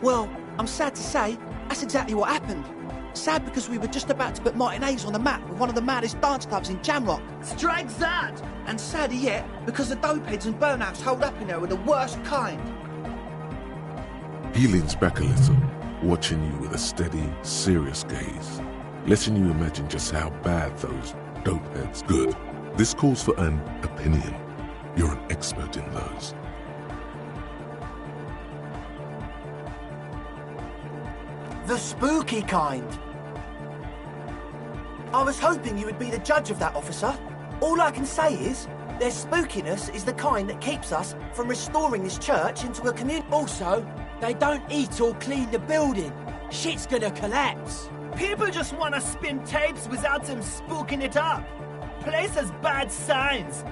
Well, I'm sad to say, that's exactly what happened. Sad because we were just about to put Martinez on the map with one of the maddest dance clubs in Jamrock. Strike that! And sadder yet, because the dopeheads and burnouts holed up in there are the worst kind. He leans back a little, watching you with a steady, serious gaze, letting you imagine just how bad those dopeheads. Good. This calls for an opinion. You're an expert in those. The spooky kind. I was hoping you would be the judge of that, officer. All I can say is, their spookiness is the kind that keeps us from restoring this church into a community. Also, they don't eat or clean the building. Shit's gonna collapse. People just want to spin tapes without them spooking it up. Place has bad signs.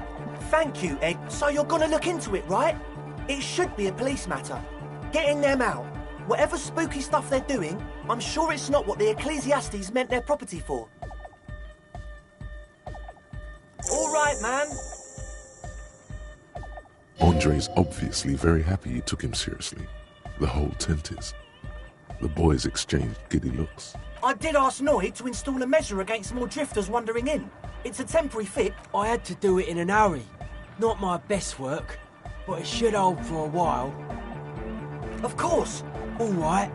Thank you, Egg. So you're gonna look into it, right? It should be a police matter. Getting them out. Whatever spooky stuff they're doing, I'm sure it's not what the Ecclesiastes meant their property for. All right, man. Andre's obviously very happy you took him seriously. The whole tent is. The boys exchanged giddy looks. I did ask Noid to install a measure against more drifters wandering in. It's a temporary fix. I had to do it in a hurry. Not my best work, but it should hold for a while. Of course. All right.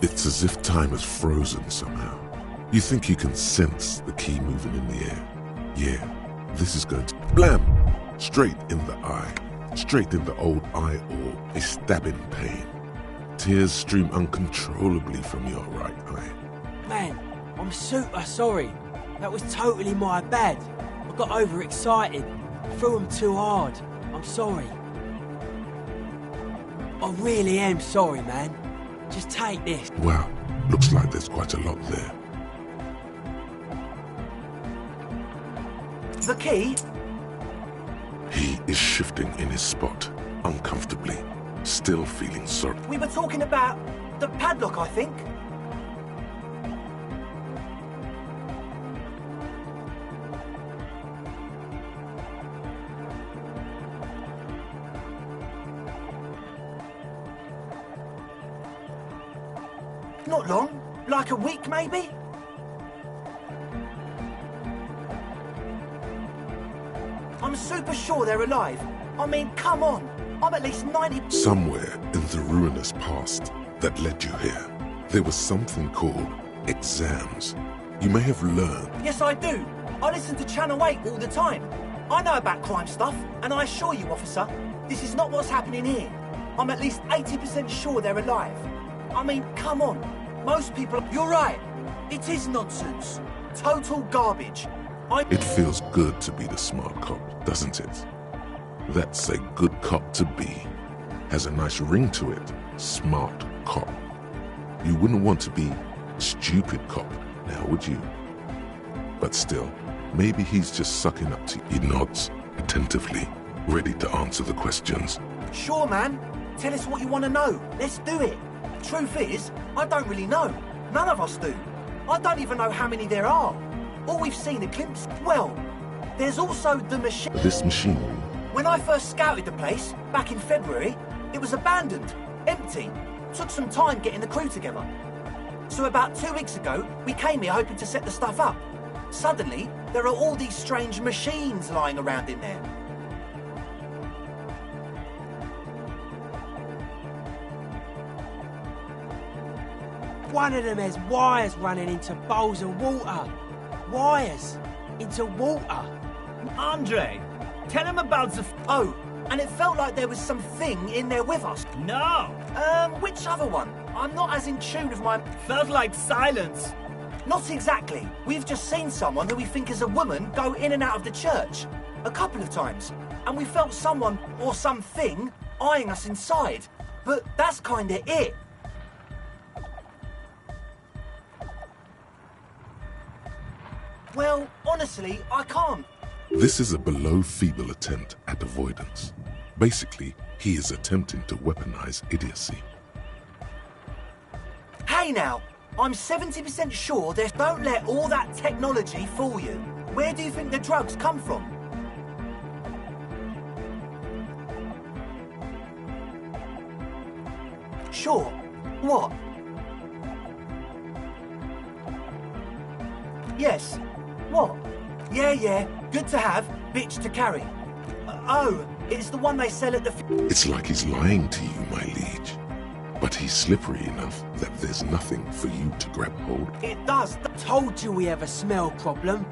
It's as if time has frozen somehow. You think you can sense the key moving in the air. Yeah, this is going to... Blam! Straight in the eye. Straight in the old eye orb. A stabbing pain. Tears stream uncontrollably from your right eye. Man, I'm super sorry. That was totally my bad. I got overexcited. Threw him too hard. I'm sorry. I really am sorry, man. Just take this. Wow, looks like there's quite a lot there. The key? He is shifting in his spot, uncomfortably, still feeling sorry. We were talking about the padlock, I think. Not long. Like a week, maybe? I'm super sure they're alive. I mean, come on. I'm at least 90... Somewhere in the ruinous past that led you here, there was something called exams. You may have learned. Yes, I do. I listen to Channel 8 all the time. I know about crime stuff, and I assure you, officer, this is not what's happening here. I'm at least 80% sure they're alive. I mean, come on. Most people... You're right. It is nonsense. Total garbage. It feels good to be the smart cop, doesn't it? That's a good cop to be. Has a nice ring to it. Smart cop. You wouldn't want to be stupid cop, now would you? But still, maybe he's just sucking up to you. He nods attentively, ready to answer the questions. Sure, man. Tell us what you want to know. Let's do it. Truth is, I don't really know. None of us do. I don't even know how many there are. All we've seen are glimpses. Well, there's also the machine. This machine? When I first scouted the place, back in February, it was abandoned, empty. Took some time getting the crew together. So about 2 weeks ago, we came here hoping to set the stuff up. Suddenly, there are all these strange machines lying around in there. One of them has wires running into bowls of water. Wires into water. Andre, tell him about the... Oh, and it felt like there was something in there with us. No. Which other one? I'm not as in tune with my... Felt like silence. Not exactly. We've just seen someone who we think is a woman go in and out of the church. A couple of times. And we felt someone, or something, eyeing us inside. But that's kinda it. Well, honestly, I can't. This is a below-feeble attempt at avoidance. Basically, he is attempting to weaponize idiocy. Hey now, I'm 70% sure there's... Don't let all that technology fool you. Where do you think the drugs come from? Sure. What? Yes. What? Yeah, good to have, bitch to carry. Oh, it's the one they sell at the... It's like he's lying to you, my liege. But he's slippery enough that there's nothing for you to grab hold. It does. Told you we have a smell problem.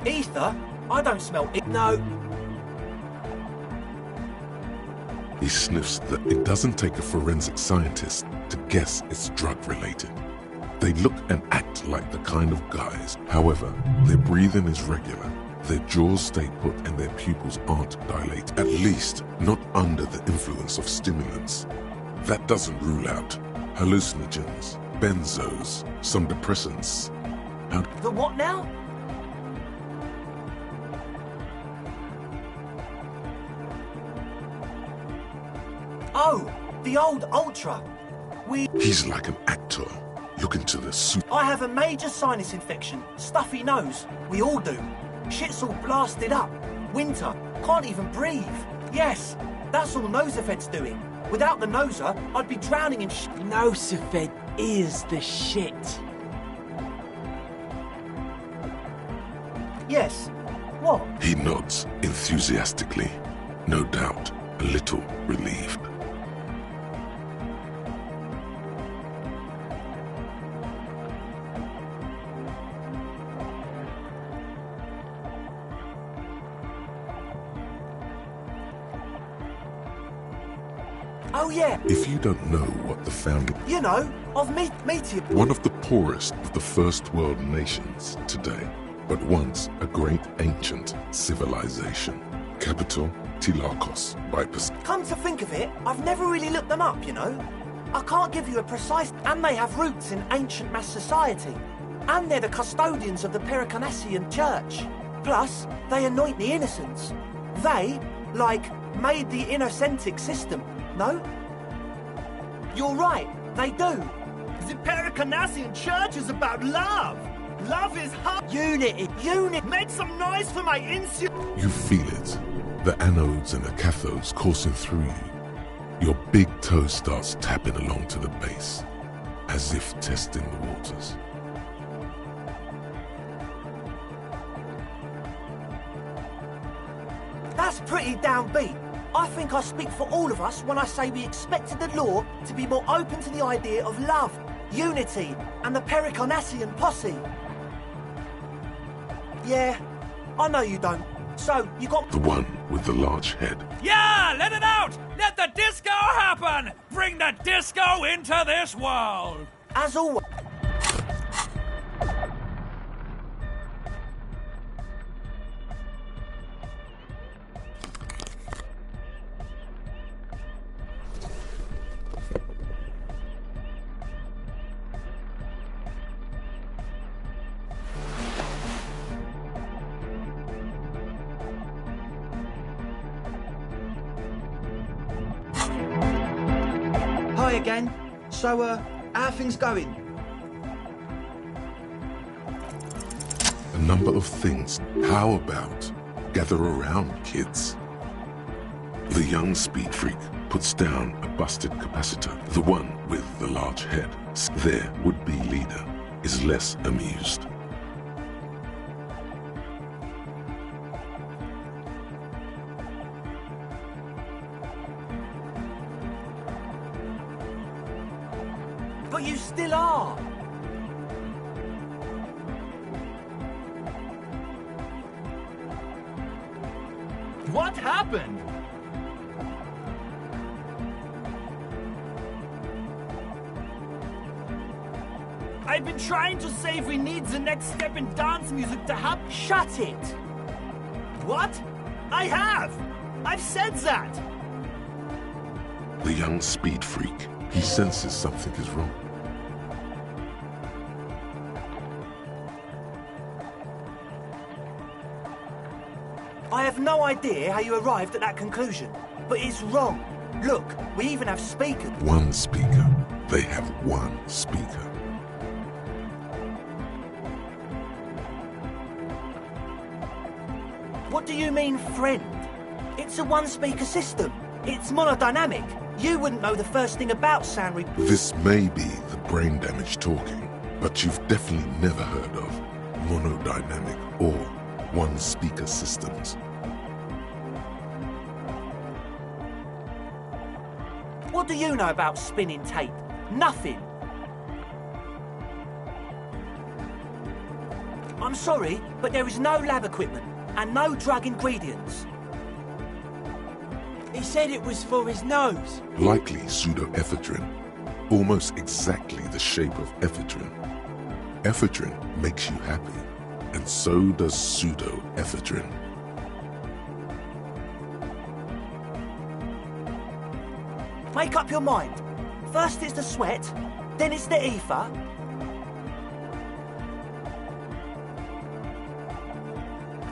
Ether? I don't smell it. No. He sniffs that it doesn't take a forensic scientist to guess it's drug-related. They look and act like the kind of guys. However, their breathing is regular, their jaws stay put and their pupils aren't dilated. At least, not under the influence of stimulants. That doesn't rule out hallucinogens, benzos, some depressants. The what now? Oh, the old Ultra. He's like an actor. Look into the suit. I have a major sinus infection. Stuffy nose. We all do. Shit's all blasted up. Winter. Can't even breathe. Yes, that's all Nosafed's doing. Without the Nosa, I'd be drowning in shit. Nosafed is the shit. Yes. What? He nods enthusiastically. No doubt, a little relieved. Oh, yeah. If you don't know what the family... You know, of meteor... One of the poorest of the first world nations today, but once a great ancient civilization. Capital, Tilakos, by Pacific. Come to think of it, I've never really looked them up, you know. I can't give you a precise... And they have roots in ancient mass society. And they're the custodians of the Pericarnassian Church. Plus, they anoint the innocents. They, like, made the Innocentic system. No? You're right, they do. The Pericarnassian Church is about love. Love is hard. Unity. Make some noise for my insu... You feel it. The anodes and the cathodes coursing through you. Your big toe starts tapping along to the base, as if testing the waters. That's pretty downbeat. I think I speak for all of us when I say we expected the law to be more open to the idea of love, unity, and the Pericarnassian posse. Yeah, I know you don't. So, you got... The one with the large head. Yeah, let it out! Let the disco happen! Bring the disco into this world! As always... Hi again. So, how are things going? A number of things. How about gather around, kids? The young speed freak puts down a busted capacitor. The one with the large head, their would-be leader, is less amused. But you still are. What happened? I've been trying to say we need the next step in dance music to happen. Shut it! What? I have! I've said that! The young speed freak, he senses something is wrong. I have no idea how you arrived at that conclusion, but it's wrong. Look, we even have speakers. One speaker. They have one speaker. What do you mean, friend? It's a one-speaker system. It's monodynamic. You wouldn't know the first thing about sound This may be the brain damage talking, but you've definitely never heard of monodynamic or one-speaker systems. What do you know about spinning tape? Nothing. I'm sorry, but there is no lab equipment and no drug ingredients. He said it was for his nose. Likely pseudoephedrine, almost exactly the shape of ephedrine. Ephedrine makes you happy, and so does pseudoephedrine. Make up your mind. First it's the sweat, then it's the ether.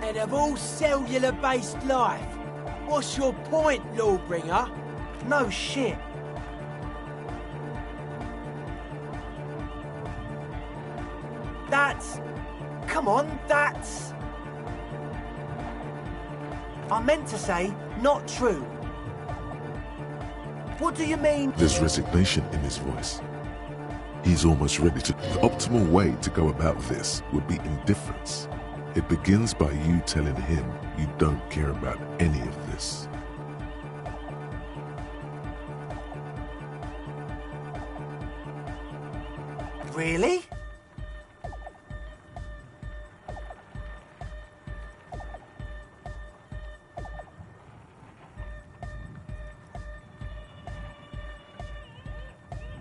And of all cellular-based life, what's your point, Lawbringer? No shit. That's... Come on, that's... I meant to say, not true. What do you mean? There's resignation in his voice. He's almost ready to... The optimal way to go about this would be indifference. It begins by you telling him you don't care about any of this. Really?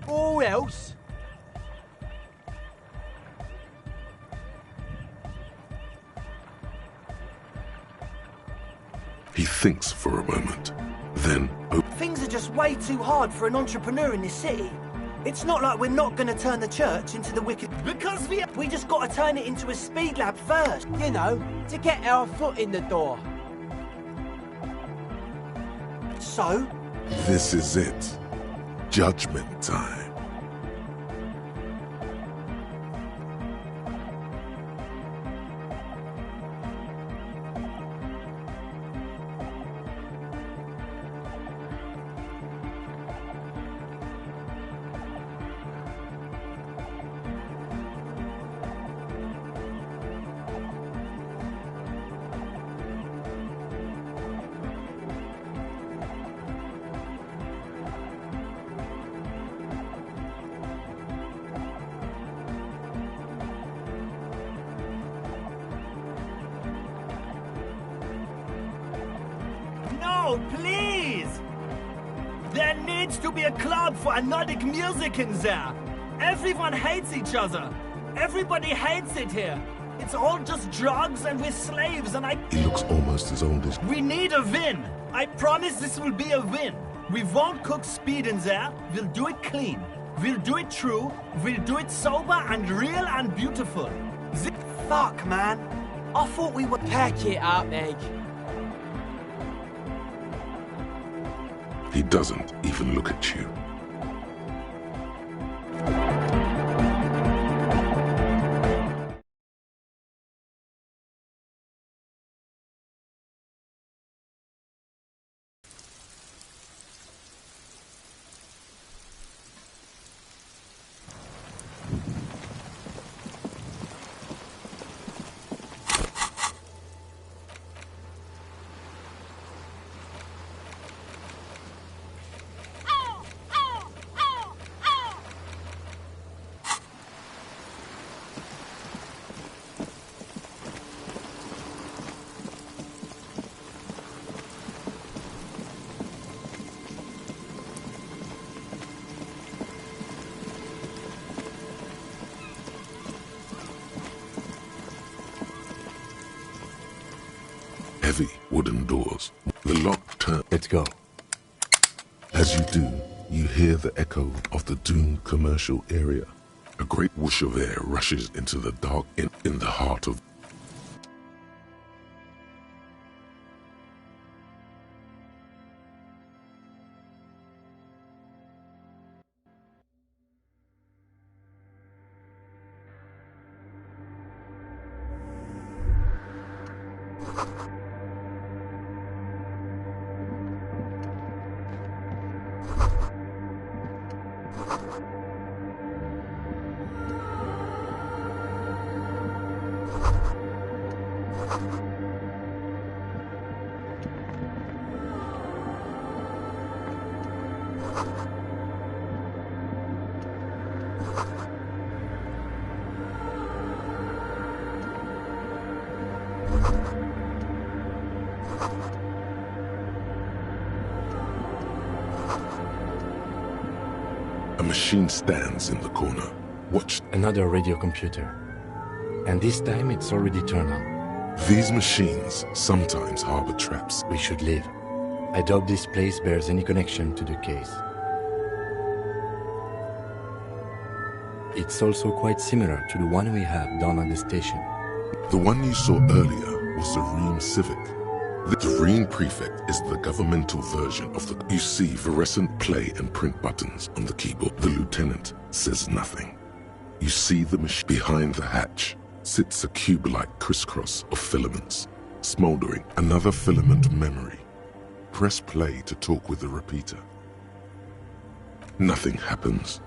Or else? He thinks for a moment, then... Things are just way too hard for an entrepreneur in this city. It's not like we're not going to turn the church into the wicked... Because we just got to turn it into a speed lab first. You know, to get our foot in the door. So? This is it. Judgment time. No, please! There needs to be a club for Nordic music in there. Everyone hates each other. Everybody hates it here. It's all just drugs and we're slaves and He looks almost as old as... We need a win. I promise this will be a win. We won't cook speed in there. We'll do it clean. We'll do it true. We'll do it sober and real and beautiful. Fuck, man. I thought we were... Pack it up, Egg. He doesn't even look at you. heavy wooden doors. The lock turns. Let's go. As you do, you hear the echo of the doomed commercial area. A great whoosh of air rushes into the dark in the heart of... A machine stands in the corner. Watch. Another radio computer. And this time it's already turned on. These machines sometimes harbor traps. We should leave. I doubt this place bears any connection to the case. It's also quite similar to the one we have down at the station. The one you saw earlier was the Ream Civic. The Ream Prefect is the governmental version of the... You see fluorescent play and print buttons on the keyboard. The lieutenant says nothing. You see the machine. Behind the hatch sits a cube-like crisscross of filaments, smoldering. Another filament memory. Press play to talk with the repeater. Nothing happens.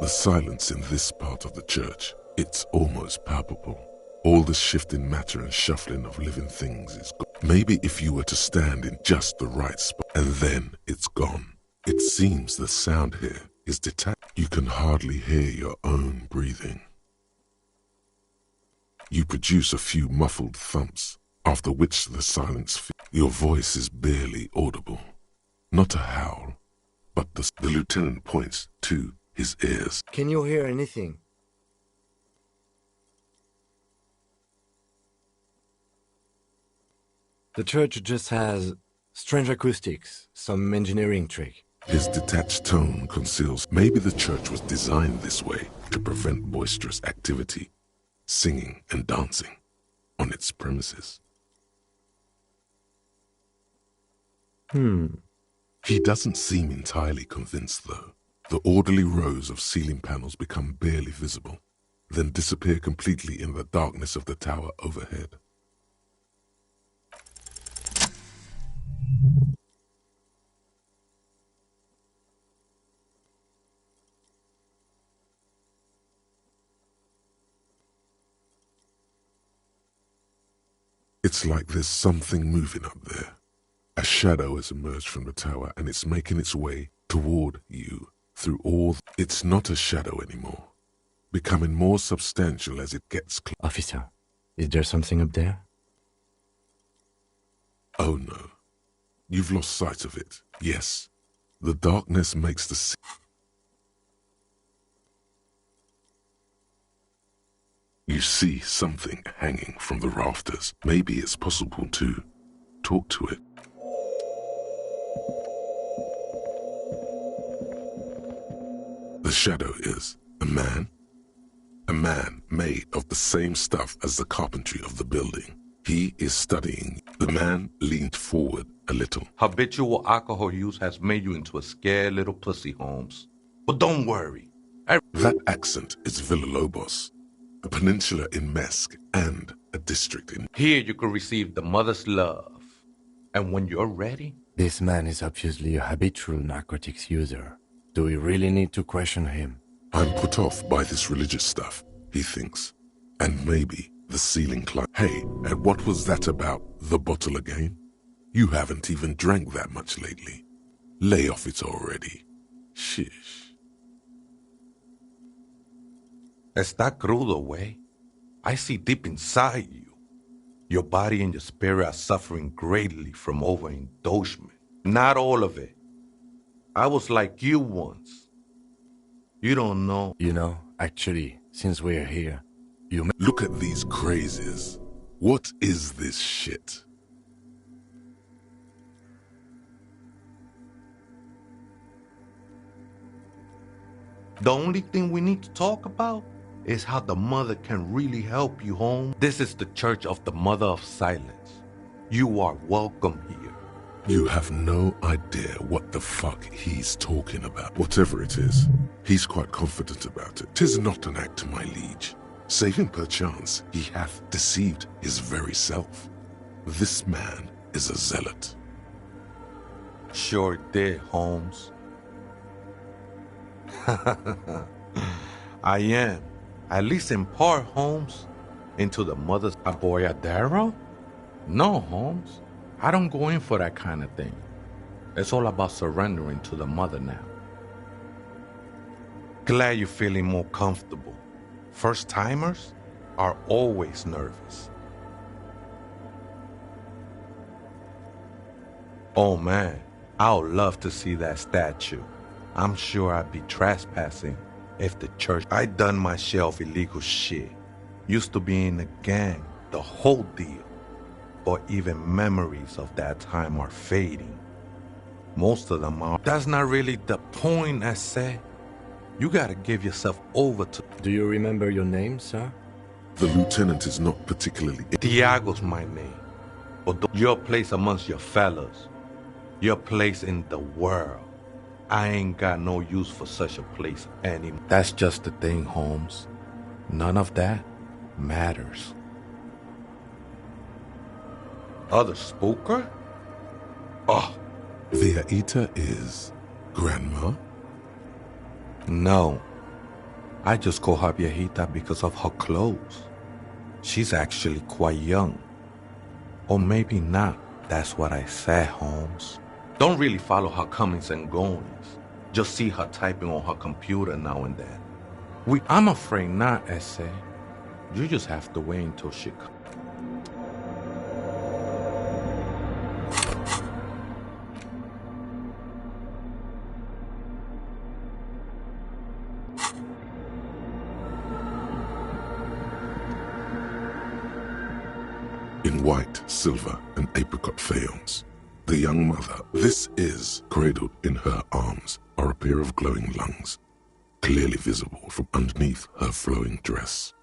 The silence in this part of the church, it's almost palpable. All the shifting matter and shuffling of living things is gone. Maybe if you were to stand in just the right spot, and then it's gone. It seems the sound here is detached. You can hardly hear your own breathing. You produce a few muffled thumps, after which the silence your voice is barely audible. Not a howl, but the lieutenant points to his ears. Can you hear anything? The church just has strange acoustics, some engineering trick. His detached tone conceals maybe the church was designed this way to prevent boisterous activity, singing and dancing on its premises. He doesn't seem entirely convinced, though. The orderly rows of ceiling panels become barely visible, then disappear completely in the darkness of the tower overhead. It's like there's something moving up there. A shadow has emerged from the tower and it's making its way toward you through all... It's not a shadow anymore, becoming more substantial as it gets closer. Officer, is there something up there? Oh no, you've lost sight of it. Yes, the darkness makes the... You see something hanging from the rafters. Maybe it's possible to talk to it. The shadow is a man made of the same stuff as the carpentry of the building. He is studying. The man leaned forward a little. Habitual alcohol use has made you into a scared little pussy, Holmes. But don't worry. That accent is Villalobos, a peninsula in Mesque and a district in... Here you can receive the mother's love. And when you're ready... This man is obviously a habitual narcotics user. Do we really need to question him? I'm put off by this religious stuff, he thinks. And maybe the ceiling climb. Hey, and what was that about the bottle again? You haven't even drank that much lately. Lay off it already. Shish. Está crudo, way. I see deep inside you. Your body and your spirit are suffering greatly from overindulgence. Not all of it. I was like you once. You don't know. You know, actually, since we're here, you... Look at these crazies. What is this shit? The only thing we need to talk about is how the mother can really help you, Holmes. This is the Church of the Mother of Silence. You are welcome here. You have no idea what the fuck he's talking about. Whatever it is, he's quite confident about it. 'Tis not an act, my liege. Save him perchance, he hath deceived his very self. This man is a zealot. Sure did, Holmes. I am, at least in part, Holmes, into the mother's aboyadero? No, Holmes. I don't go in for that kind of thing. It's all about surrendering to the mother now. Glad you're feeling more comfortable. First-timers are always nervous. Oh man, I would love to see that statue. I'm sure I'd be trespassing if the church... I done my share of illegal shit. Used to be in a gang, the whole deal. But even memories of that time are fading. Most of them are. That's not really the point, I say. You gotta give yourself over to... Do you remember your name, sir? The lieutenant is not particularly... Tiago's my name. But your place amongst your fellas. Your place in the world. I ain't got no use for such a place anymore. That's just the thing, Holmes. None of that matters. Other spooker? Oh. The Aita is Grandma? No. I just call her viejita because of her clothes. She's actually quite young. Or maybe not. That's what I said, Holmes. Don't really follow her comings and goings. Just see her typing on her computer now and then. I'm afraid not, Essay. You just have to wait until she comes. In white, silver, and apricot faience, the young mother, this is, cradled in her arms, are a pair of glowing lungs, clearly visible from underneath her flowing dress.